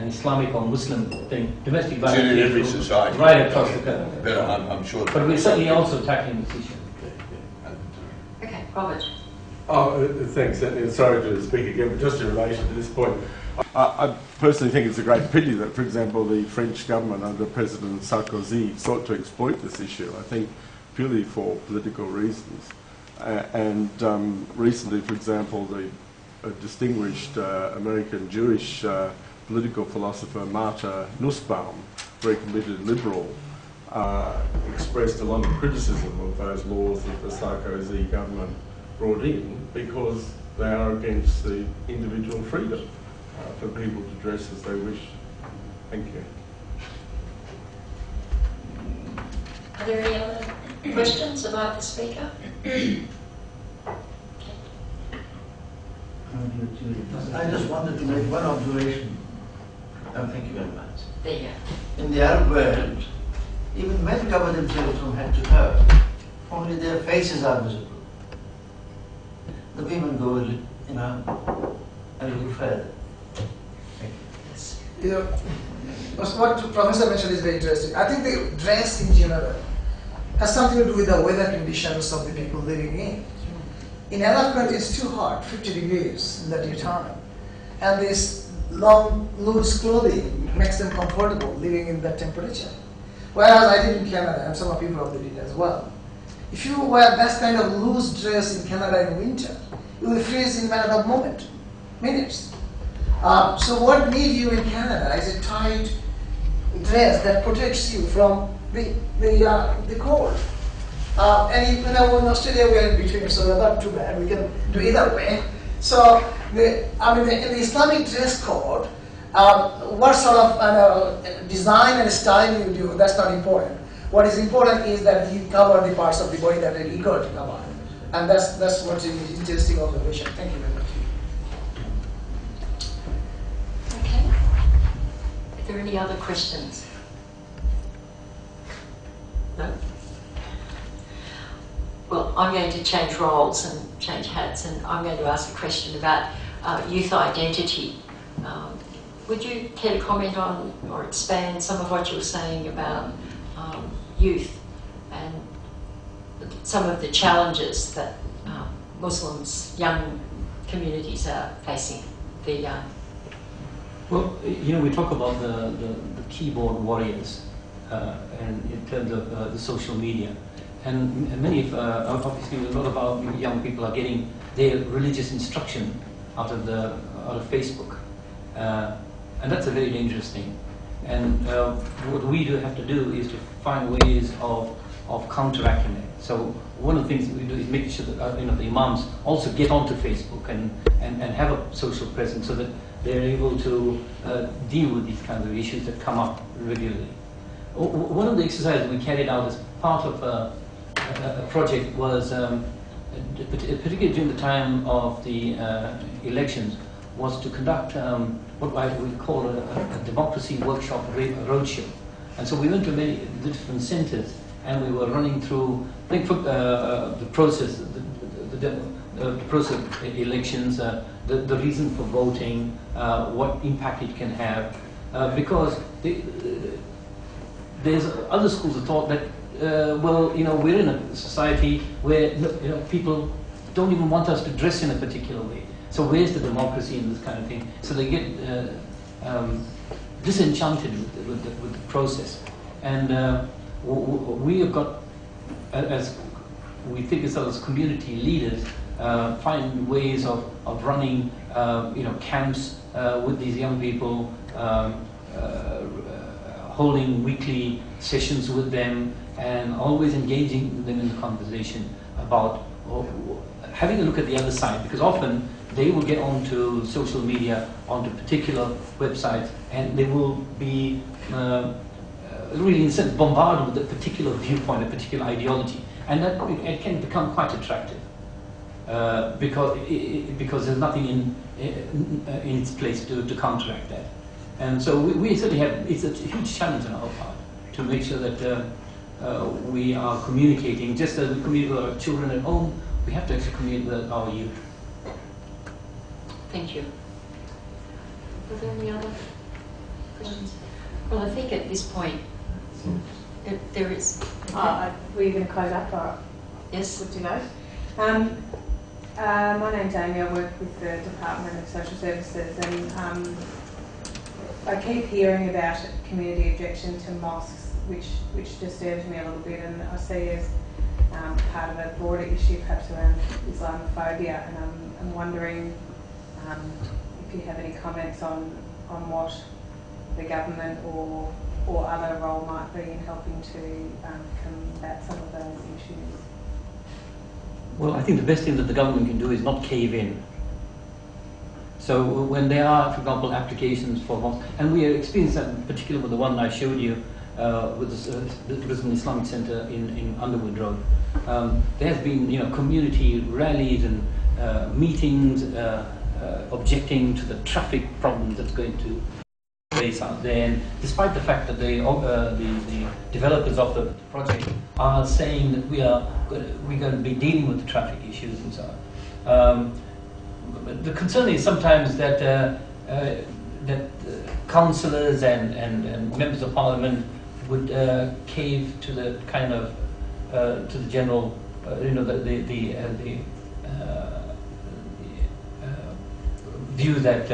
Islamic or Muslim thing. Domestic violence
in every society,
right across the country.
But I'm sure.
But we're certainly also tackling this issue.
Okay, Robert.
Oh, thanks. And sorry to speak again, but just in relation to this point, I personally think it's a great pity that, for example, the French government under President Sarkozy sought to exploit this issue, I think, purely for political reasons. And recently, for example, a distinguished American Jewish political philosopher, Marta Nussbaum, very committed liberal, expressed a lot of criticism of those laws that the Sarkozy government brought in because they are against the individual freedom for people to dress as they wish. Thank you.
Are there any other questions about the speaker?
I just wanted to make one observation. Thank you very much.
There you go.
In the Arab world, even men cover themselves from head to toe. Only their faces are visible. The women go a little further. Thank you.
Yes.
You know, what Professor mentioned is very interesting. I think the dress in general has something to do with the weather conditions of the people living in. In Arab countries, it's too hot, 50 degrees in the daytime. And this long, loose clothing makes them comfortable living in that temperature. Whereas I did in Canada, and some of you probably did as well. If you wear that kind of loose dress in Canada in winter, you will freeze in a matter of minutes. So what need you in Canada is a tight dress that protects you from the cold. And in Australia we are in between, so we're not too bad. We can do either way. So in the Islamic dress code, what sort of design and style you do, that's not important. What is important is that you cover the parts of the body that are eager to cover. And that's what is interesting observation. Thank you very much.
Okay. Are there any other questions? No? Well, I'm going to change roles and change hats, and I'm going to ask a question about youth identity. Would you care to comment on or expand some of what you were saying about youth and some of the challenges that Muslims, young communities are facing?
Well, you know, we talk about the keyboard warriors and in terms of the social media. And many of, obviously a lot of our young people are getting their religious instruction out of Facebook. And that's a very dangerous thing. And what we have to do is to find ways of counteracting it. So one of the things that we do is making sure that the imams also get onto Facebook and have a social presence so that they're able to deal with these kinds of issues that come up regularly. One of the exercises we carried out as part of a project was, particularly during the time of the elections, was to conduct what I would call a democracy workshop roadshow. And so we went to many different centres and we were running through the process, the process of elections, the reason for voting, what impact it can have, because there's other schools of thought that well, we're in a society where people don't even want us to dress in a particular way. So where's the democracy in this kind of thing? So they get disenchanted with the process. And we have got, as we think ourselves as community leaders, find ways of running camps with these young people, holding weekly sessions with them, and always engaging them in the conversation about having a look at the other side, because often they will get onto social media, onto particular websites, and they will be really in a sense bombarded with a particular viewpoint, a particular ideology, and that it can become quite attractive because there's nothing in its place to counteract that. And so we certainly have, it's a huge challenge on our part to make sure that we are communicating, just as we communicate with our children at home, we have to actually communicate with our youth.
Thank you. Are there any other questions? Well, I think at this point, there is.
Were you going to close up? Or
yes.
Good to go. My name's Amy. I work with the Department of Social Services, and I keep hearing about community objection to mosques, which disturbs me a little bit, and I see as part of a broader issue, perhaps around Islamophobia, and I'm wondering if you have any comments on what the government or other role might be in helping to combat some of those issues.
Well, I think the best thing that the government can do is not cave in. So when there are, for example, applications for mosques, and we experienced that particularly with the one I showed you with the Brisbane Islamic Centre in Underwood Road. There has been, community rallies and meetings objecting to the traffic problem that's going to place out there. And despite the fact that the developers of the project are saying that we're going to be dealing with the traffic issues and so on. The concern is sometimes that councillors and members of parliament would cave to the kind of to the general, view that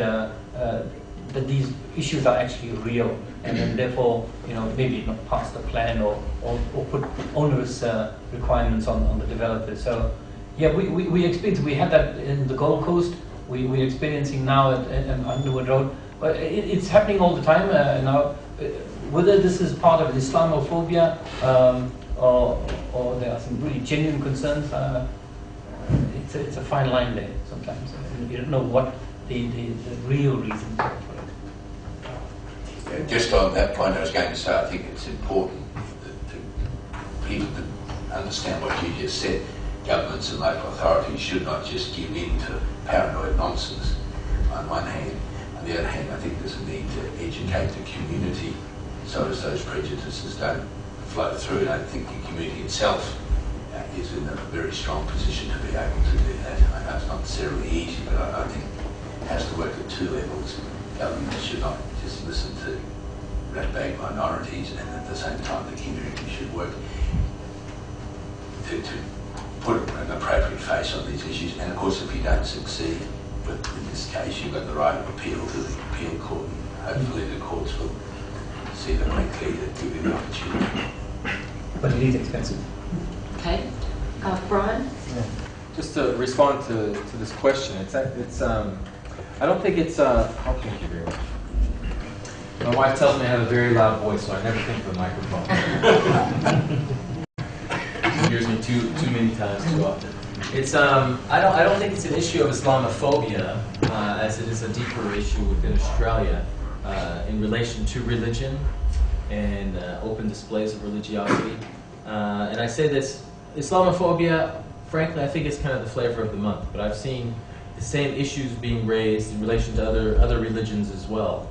that these issues are actually real, and then therefore, maybe not pass the plan or put onerous requirements on the developers. So, yeah, we experienced, we had that in the Gold Coast. We're experiencing now at Underwood Road. But it's happening all the time now. Whether this is part of Islamophobia or there are some really genuine concerns, it's a fine line there sometimes. You don't know what the real reason for it.
Yeah, just on that point, I was going to say, I think it's important that people can understand what you just said. Governments and local authorities should not just give in to paranoid nonsense on one hand. On the other hand, I think there's a need to educate the community so as those prejudices don't flow through. And I think the community itself is in a very strong position to be able to do that. I know it's not necessarily easy, but I think it has to work at two levels. Government should not just listen to ratbag minorities, and at the same time the community should work to put an appropriate face on these issues. And of course, if you don't succeed, but in this case you've got the right of appeal to the appeal court, and hopefully the courts will see the point clear to give you the opportunity.
But it is expensive.
Okay. Brian?
Yeah. Just to respond to this question, it's I don't think it's oh, thank you very much. My wife tells me I have a very loud voice, so I never think of the microphone. She hears me too many times too often. It's I don't think it's an issue of Islamophobia as it is a deeper issue within Australia in relation to religion and open displays of religiosity. And I say this, Islamophobia, frankly, I think it's kind of the flavor of the month. But I've seen the same issues being raised in relation to other religions as well.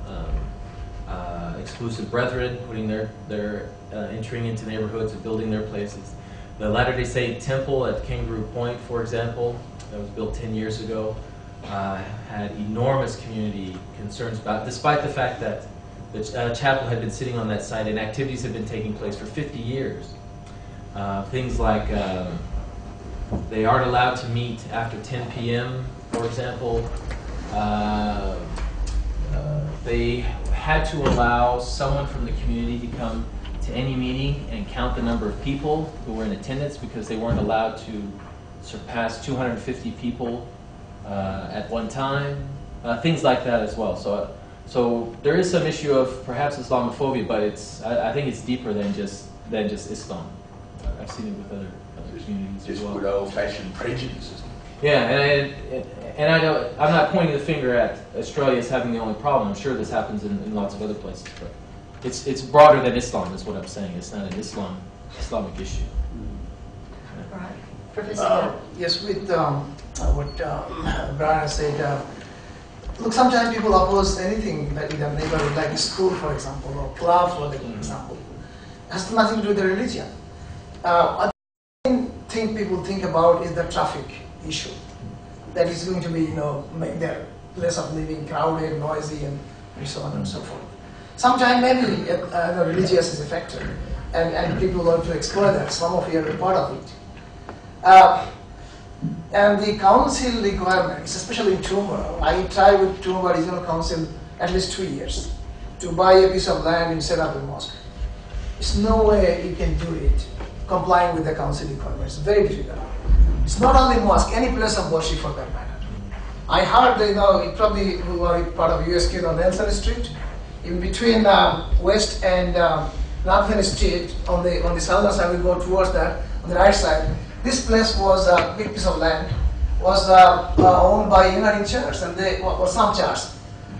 Exclusive brethren putting their entering into neighborhoods and building their places. The Latter-day Saint Temple at Kangaroo Point, for example, that was built 10 years ago, had enormous community concerns about, despite the fact that the chapel had been sitting on that site and activities had been taking place for 50 years. Things like they aren't allowed to meet after 10 p.m., for example. They had to allow someone from the community to come to any meeting and count the number of people who were in attendance because they weren't allowed to surpass 250 people at one time. Things like that as well. So there is some issue of perhaps Islamophobia, but I think it's deeper than just Islam. I've seen it with other communities as well.
Just good old-fashioned prejudices.
Yeah, and I'm not pointing the finger at Australia as having the only problem. I'm sure this happens in lots of other places, but it's broader than Islam. Is what I'm saying. It's not an Islamic issue.
All right, Professor.
Yes, with what Brian said. Look, sometimes people oppose anything that in a neighborhood, like a school, for example, or club, for example. It has nothing to do with the religion. The thing people think about is the traffic issue. That is going to be, make their place of living crowded, noisy, and so on and so forth. Sometimes maybe the religious is a factor, and people want to explore that. Some of you are a part of it. And the council requirements, especially in Toowoomba, I tried with Toowoomba Regional Council at least 2 years to buy a piece of land and set up a mosque. There's no way you can do it complying with the council requirements. It's very difficult. It's not only mosque, any place of worship for that matter. I heard, you probably who are part of USQ on Nelson Street, in between West and Northern Street, on the southern side, we go towards that, on the right side. This place was a big piece of land, was owned by United Church, and they were some church,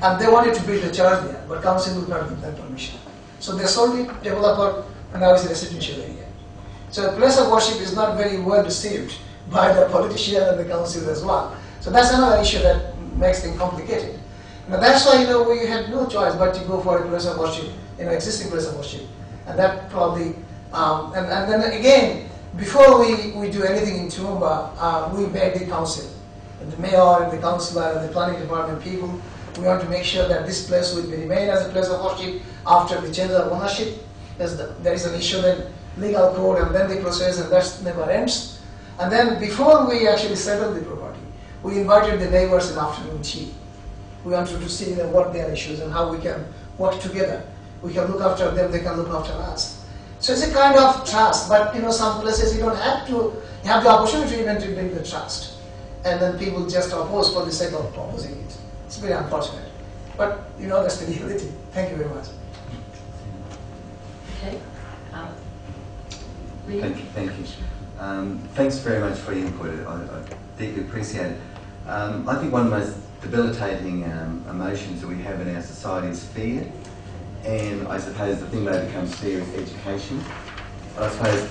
and they wanted to build a church there, but council would not give them permission. So they sold it, developer, and now it's a residential area. So the place of worship is not very well received by the politician and the council as well. So that's another issue that makes things complicated. Now that's why we had no choice but to go for a place of worship, existing place of worship, and that probably and then again, before we do anything in Toowoomba, we beg the council the mayor and the councillor and the planning department people. We want to make sure that this place will remain as a place of worship after the change of ownership. There is an issue, then legal code, and then the process, and that never ends. And then before we actually settle the property, we invited the neighbors in afternoon tea. We wanted to see what their issues and how we can work together. We can look after them, they can look after us. So it's a kind of trust, but some places you don't have to have the opportunity even to build the trust. And then people just oppose for the sake of opposing it. It's very unfortunate. But that's the reality. Thank you very much.
Okay.
Thank you. Thanks very much for your input. I deeply appreciate it. I think one of the most debilitating emotions that we have in our society is fear. And I suppose the thing that becomes fear is education. But I suppose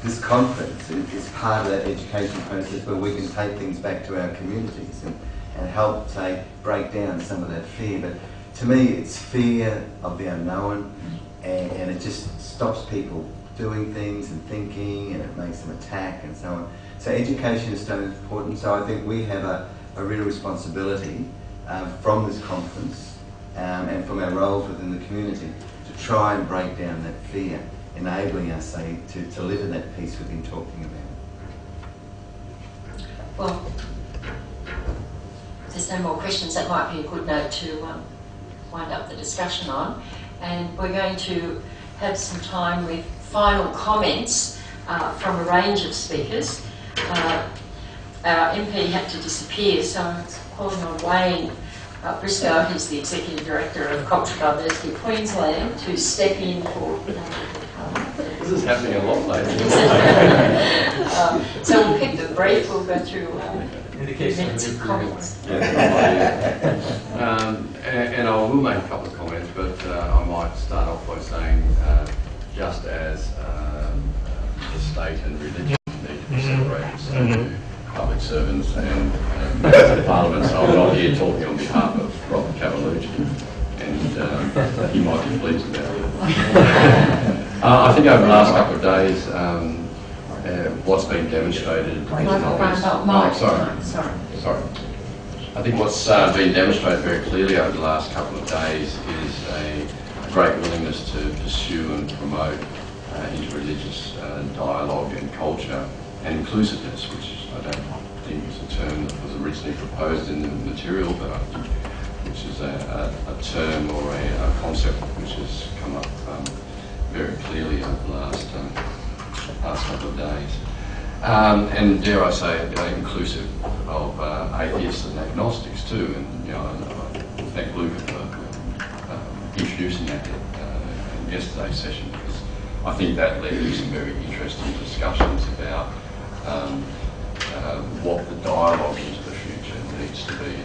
this conference is part of that education process where we can take things back to our communities and help, say, break down some of that fear. But to me, it's fear of the unknown, and it just stops people doing things and thinking, and it makes them attack and so on. So education is so important. So I think we have a real responsibility from this conference and from our roles within the community to try and break down that fear, enabling us, say, to live in that peace we've been talking about.
Well, if there's no more questions, that might be a good note to wind up the discussion on. And we're going to have some time with final comments from a range of speakers. Our MP had to disappear, so I'm calling on Wayne Briscoe, who's the Executive Director of Cultural Diversity Queensland, to step in for...
This is happening a lot lately.
So we'll keep it brief, we'll go through minutes of comments.
And I will make a couple of comments, but I might start off by saying just as the state and religion need to be separated, so do public servants and members of Parliament. So I'm not here talking on behalf of Robert Cavallucci, and he might be pleased about it. I think over the last couple of days, what's been demonstrated... Sorry. I think what's been demonstrated very clearly over the last couple of days is a great willingness to pursue and promote interreligious dialogue and culture and inclusiveness, which I don't think was a term that was originally proposed in the material, but I think which is a term or a concept which has come up very clearly over the last couple of days. And dare I say, inclusive of atheists and agnostics too. And I thank Luca for introducing that in yesterday's session, because I think that led to some very interesting discussions about what the dialogue into the future needs to be.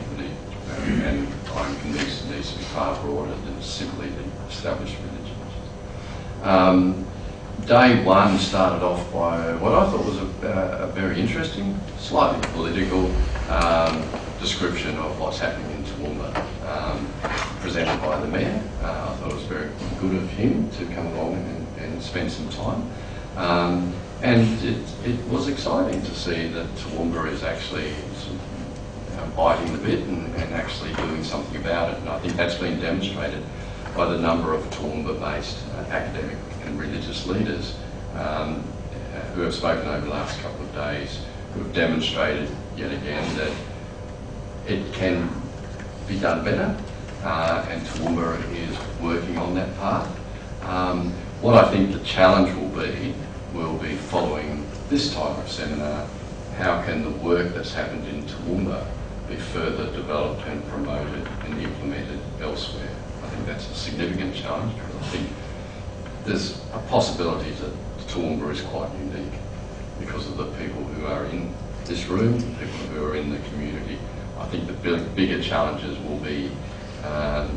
And I'm convinced it needs to be far broader than simply the established religions. Day one started off by what I thought was a very interesting, slightly political description of what's happening in Toowoomba, presented by the Mayor. I thought it was very good of him to come along and spend some time. And it was exciting to see that Toowoomba is actually biting the bit and actually doing something about it. And I think that's been demonstrated by the number of Toowoomba-based academic and religious leaders who have spoken over the last couple of days, who have demonstrated yet again that it can be done better, and Toowoomba is working on that path. What I think the challenge will be following this type of seminar, how can the work that's happened in Toowoomba be further developed and promoted and implemented elsewhere? I think that's a significant challenge, because I think there's a possibility that Toowoomba is quite unique because of the people who are in this room, people who are in the community. I think the bigger challenges will be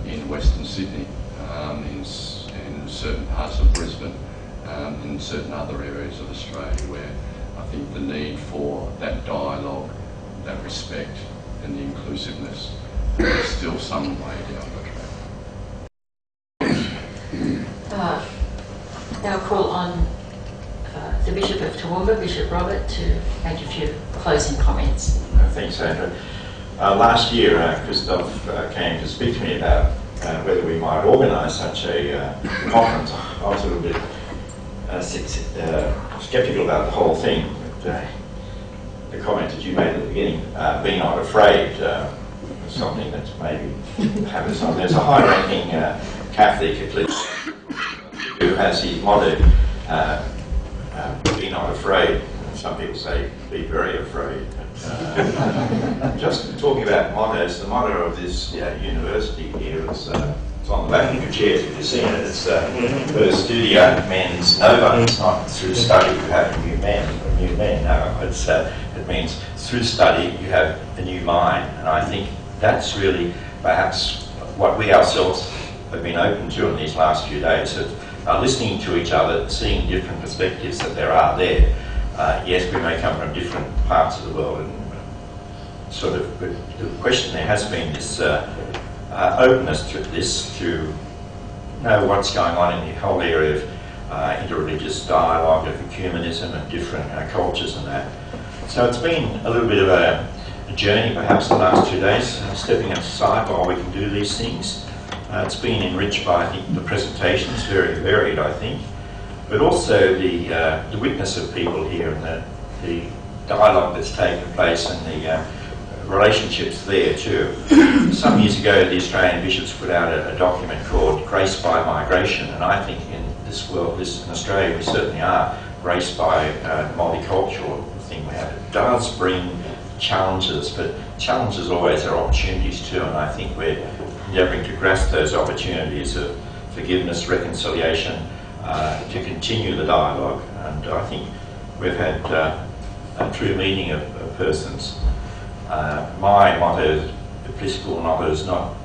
in Western Sydney, in certain parts of Brisbane, in certain other areas of Australia, where I think the need for that dialogue, that respect and the inclusiveness is still some way down the track.
Now call on the Bishop of Toowoomba, Bishop Robert, to make a few closing comments.
Thanks, Sandra. Last year, Krzysztof came to speak to me about whether we might organise such a conference. I was a little bit sceptical about the whole thing, but the comment that you made at the beginning, being not afraid, was something that maybe happens on. There's a high-ranking Catholic who has his motto, be not afraid. Some people say, be very afraid. Just talking about mottos, the motto of this university here is, it's on the back of your chairs if you've seen it, it's per studio mens nova. It's not through study you have new men, no, it means through study you have a new mind. And I think that's really perhaps what we ourselves have been open to in these last few days, of listening to each other, seeing different perspectives that there are there. Yes, we may come from different parts of the world, and sort of the question there has been this openness to this, to know what's going on in the whole area of interreligious dialogue, of ecumenism and different cultures and that. So it's been a little bit of a journey perhaps the last 2 days, stepping aside while we can do these things. It's been enriched by, I think, the presentations, very varied, I think, but also the witness of people here and the dialogue that's taken place and the relationships there too. Some years ago, the Australian bishops put out a document called Grace by Migration, and I think in this world, in Australia, we certainly are graced by multicultural thing we have. It does bring challenges, but challenges always are opportunities too, and I think we're endeavouring to grasp those opportunities of forgiveness, reconciliation, to continue the dialogue. And I think we've had a true meeting of persons. My motto, episcopal motto, is not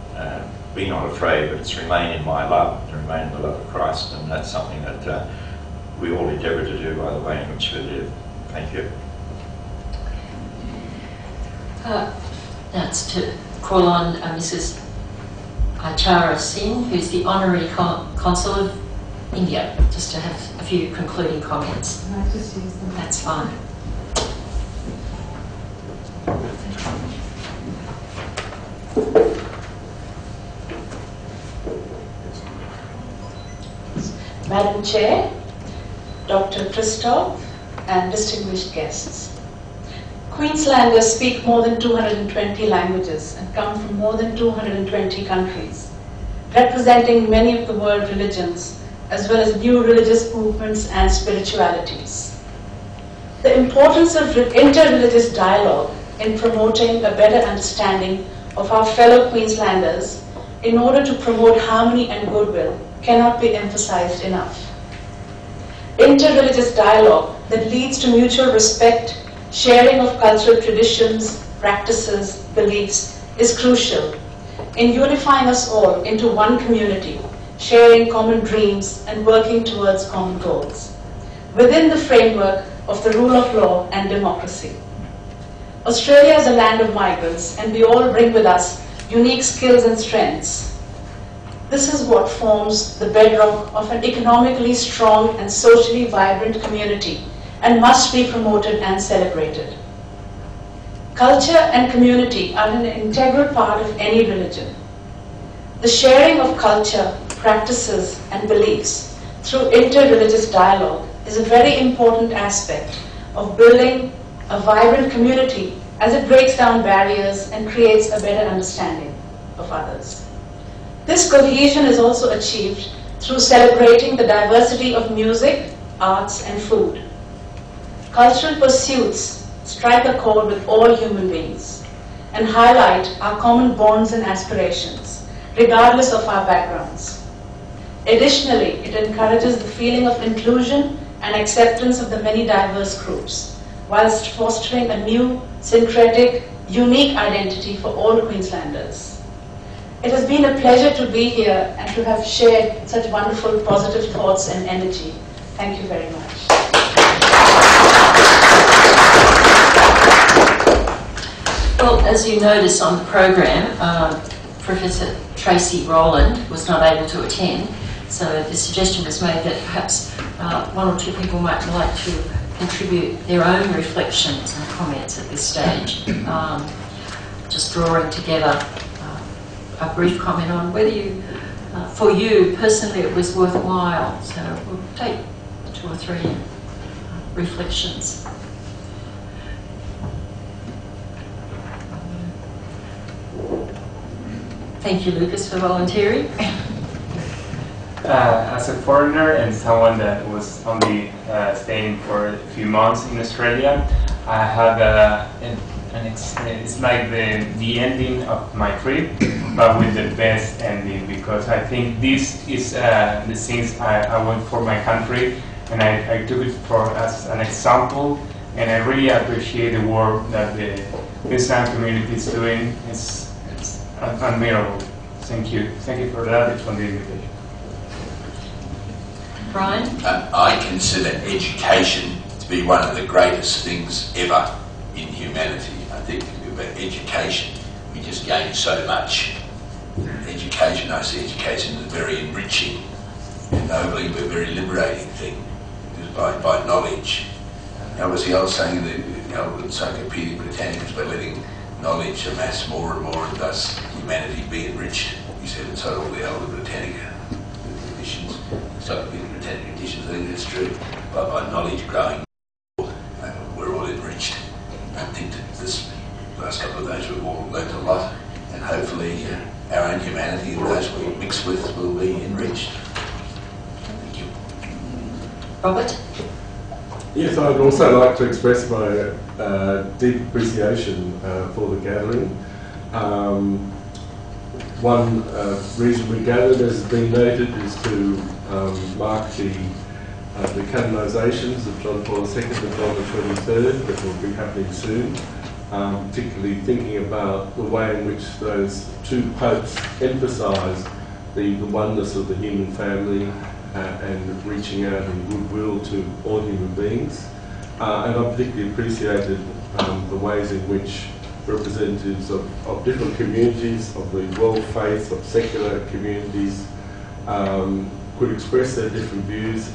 be not afraid, but it's remain in my love, to remain in the love of Christ, and that's something that we all endeavour to do by the way in which we live. Thank you.
That's to call on Mrs. Archana Singh, who's the Honorary Consul of India, just to have a few concluding comments.
Can I just use them?
That's fine.
Madam Chair, Dr Krzysztof, and distinguished guests. Queenslanders speak more than 220 languages and come from more than 220 countries, representing many of the world religions, as well as new religious movements and spiritualities. The importance of interreligious dialogue in promoting a better understanding of our fellow Queenslanders in order to promote harmony and goodwill cannot be emphasized enough. Interreligious dialogue that leads to mutual respect, sharing of cultural traditions, practices, beliefs is crucial in unifying us all into one community, sharing common dreams and working towards common goals, within the framework of the rule of law and democracy. Australia is a land of migrants, and we all bring with us unique skills and strengths. This is what forms the bedrock of an economically strong and socially vibrant community, and must be promoted and celebrated. Culture and community are an integral part of any religion. The sharing of culture, practices, and beliefs through interreligious dialogue is a very important aspect of building a vibrant community, as it breaks down barriers and creates a better understanding of others. This cohesion is also achieved through celebrating the diversity of music, arts, and food. Cultural pursuits strike a chord with all human beings and highlight our common bonds and aspirations, regardless of our backgrounds. Additionally, it encourages the feeling of inclusion and acceptance of the many diverse groups, whilst fostering a new, syncretic, unique identity for all Queenslanders. It has been a pleasure to be here and to have shared such wonderful positive thoughts and energy. Thank you very much.
Well, as you notice on the program, Professor Tracey Rowland was not able to attend, so the suggestion was made that perhaps one or two people might like to contribute their own reflections and comments at this stage. Just drawing together a brief comment on whether you, for you personally, it was worthwhile. So we'll take 2 or 3 reflections. Thank you, Lucas, for volunteering.
As a foreigner and someone that was only staying for a few months in Australia, I have it's like the ending of my trip, but with the best ending, because I think this is the things I want for my country, and I took it as an example, and I really appreciate the work that the Queensland community is doing. It's admirable. Thank you for that. It's from the invitation.
Brian?
I consider education to be one of the greatest things ever in humanity. I think about education, we just gain so much. Education, I see education as very enriching, and I believe a very liberating thing, because by knowledge. Obviously I was saying that Encyclopaedia Britannica is by letting knowledge amass more and more, and thus humanity be enriched. You said inside all the older Britannica editions, Encyclopaedia Britannica editions, I think that's true. But by knowledge growing, we're all enriched. I think that this last couple of days we've all learned a lot, and hopefully our own humanity and those we mix with will be enriched. Thank you.
Robert?
Yes, I'd also like to express my deep appreciation for the gathering. One reason we gathered, as has been noted, is to mark the canonisations of John Paul II and John the 23rd that will be happening soon, particularly thinking about the way in which those 2 popes emphasise the oneness of the human family and reaching out in goodwill to all human beings. And I particularly appreciated the ways in which representatives of different communities, of the world faith, of secular communities, could express their different views,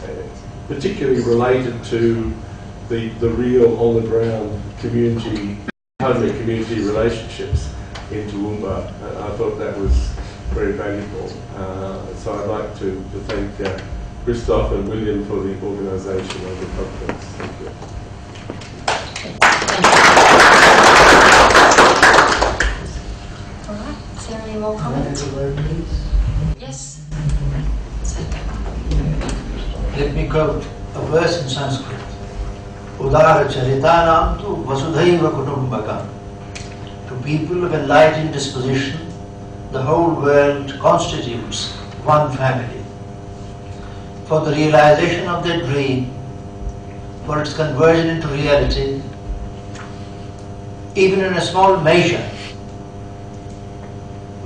particularly related to the real on-the-ground community, community relationships in Toowoomba. I thought that was very valuable. So I'd like to thank Krzysztof and William for the organisation of the conference. Thank you.
All right, is there any more comments? Yes.
Let me quote a verse in Sanskrit. Udara charitanam tu vasudhaiva kutumbakam. To people of enlightened disposition, the whole world constitutes one family. For the realization of their dream, for its conversion into reality, even in a small measure,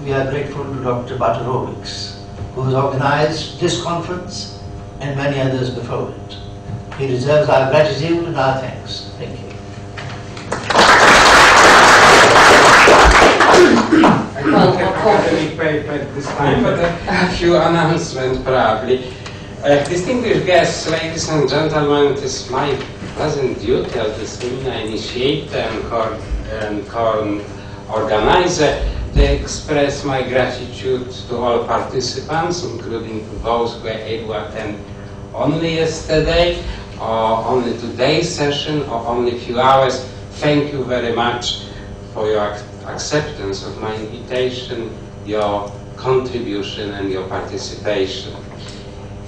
we are grateful to Dr. Batorowicz, who has organized this conference and many others before it. He deserves our gratitude and our thanks. Thank you.
I don't have any paper at this time, but a few announcements probably. Distinguished guests, ladies and gentlemen, it is my pleasant duty as the seminar initiator and co-organizer to express my gratitude to all participants, including those who were able to attend only yesterday, or only today's session, or only a few hours. Thank you very much for your acceptance of my invitation, your contribution and your participation.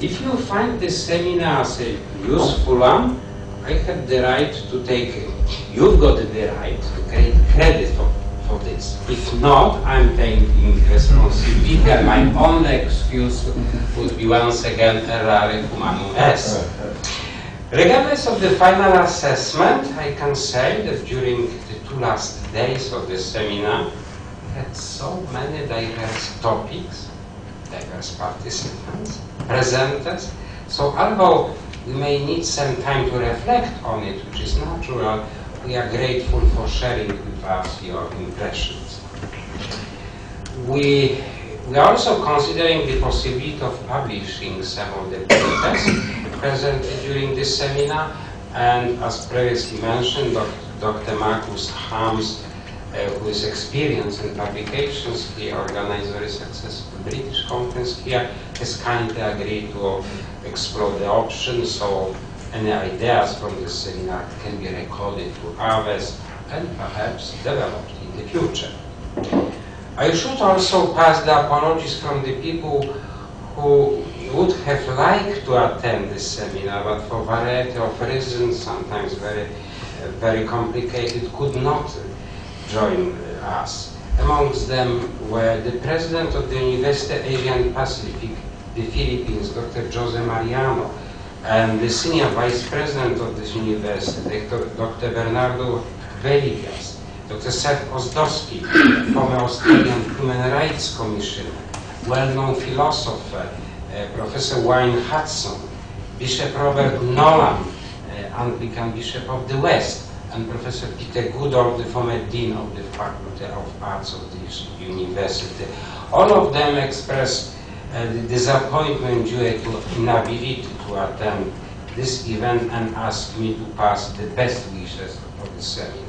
If you find this seminar as a useful one, I have the right to take, you've got the right to take credit for this. If not, I'm taking responsibility, and my only excuse would be once again errare humanum est. Regardless of the final assessment, I can say that during the 2 last days of the seminar, we had so many diverse topics, diverse participants, presenters. So although we may need some time to reflect on it, which is natural, we are grateful for sharing with us your impressions. We We are also considering the possibility of publishing some of the papers presented during this seminar, and as previously mentioned, Dr. Marcus Harms, who is experienced in publications, he organized a very successful British conference here, has kindly agreed to explore the options, so any ideas from this seminar can be recorded to others and perhaps developed in the future. I should also pass the apologies from the people who would have liked to attend this seminar, but for a variety of reasons, sometimes very complicated, could not join us. Amongst them were the President of the University of Asian Pacific, the Philippines, Dr. Jose Mariano, and the Senior Vice President of this university, Dr. Bernardo Veligas, Dr. Seth Ozdowski, former Australian Human Rights Commissioner, well-known philosopher, Professor Wayne Hudson, Bishop Robert Nolan, Anglican Bishop of the West, and Professor Peter Goodall, the former Dean of the Faculty of Arts of this university. All of them expressed the disappointment due to inability to attend this event and asked me to pass the best wishes for the seminar.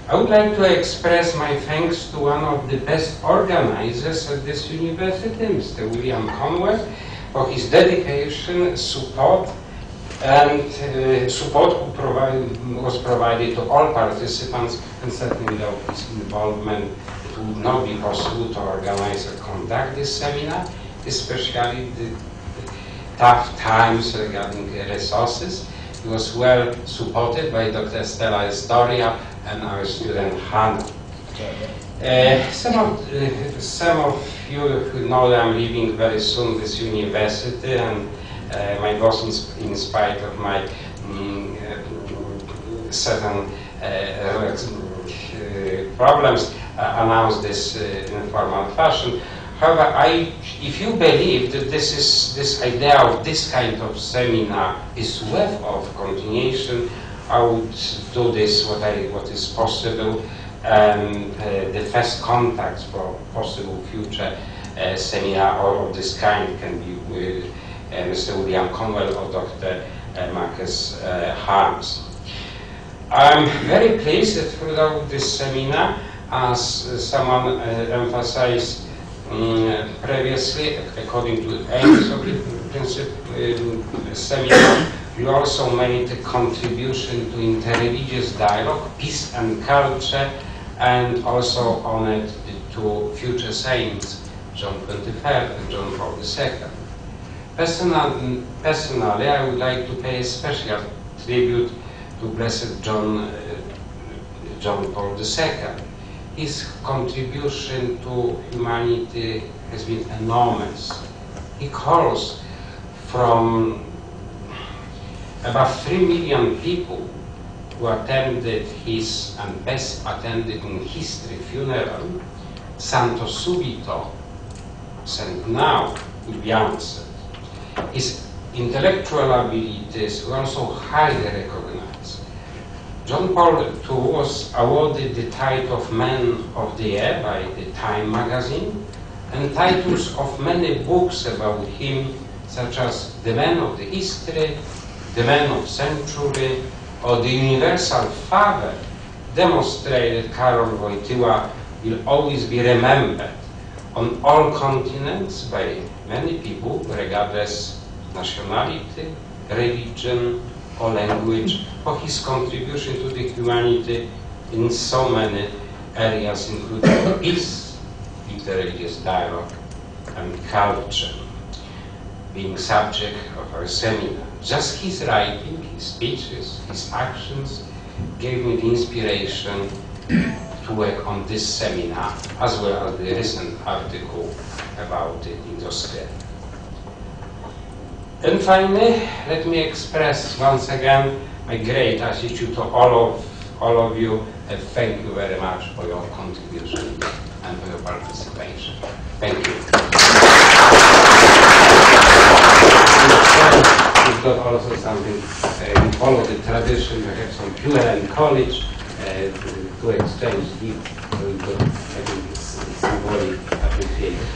I would like to express my thanks to one of the best organizers at this university, Mr. William Conwell, for his dedication, support, and support was provided to all participants, and certainly without his involvement it would not be possible to organize or conduct this seminar, especially the tough times regarding resources. He was well supported by Dr. Stella Estoria and our student Hannah. Some of you know that I'm leaving very soon this university, and my boss, in spite of my certain problems, announced this in a formal fashion. However, if you believe that this idea of this kind of seminar is worth of continuation, I would do this what is possible, and the first contacts for possible future seminar of this kind can be with Mr. William Conwell or Dr. Marcus Harms. I'm very pleased that throughout this seminar, as someone emphasized previously, according to the aims of the seminar, you also made a contribution to interreligious dialogue, peace and culture, and also honored the two future saints, John XXIII and John Paul II. Personally, I would like to pay a special tribute to Blessed John Paul II. His contribution to humanity has been enormous. He calls from about 3 million people who attended his, and best attended in history, funeral. Santo subito, sent now, will be answered. His intellectual abilities were also highly recognized. John Paul II was awarded the title of Man of the Year by the Time magazine, and titles of many books about him, such as The Man of the History, The Man of Century, or The Universal Father, demonstrate that Karol Wojtyła will always be remembered on all continents by many people, regardless nationality, religion, or language, for his contribution to the humanity in so many areas, including peace, interreligious dialogue, and culture, being subject of our seminar. Just his writing, his speeches, his actions gave me the inspiration to work on this seminar, as well as the recent article about it in Australia. And finally, let me express once again my great gratitude to all of you, and thank you very much for your contribution and for your participation. Thank you. We've got also something, we follow the tradition, we have some ULN college to exchange gifts, so we've got, I think, it's symbolic appreciation.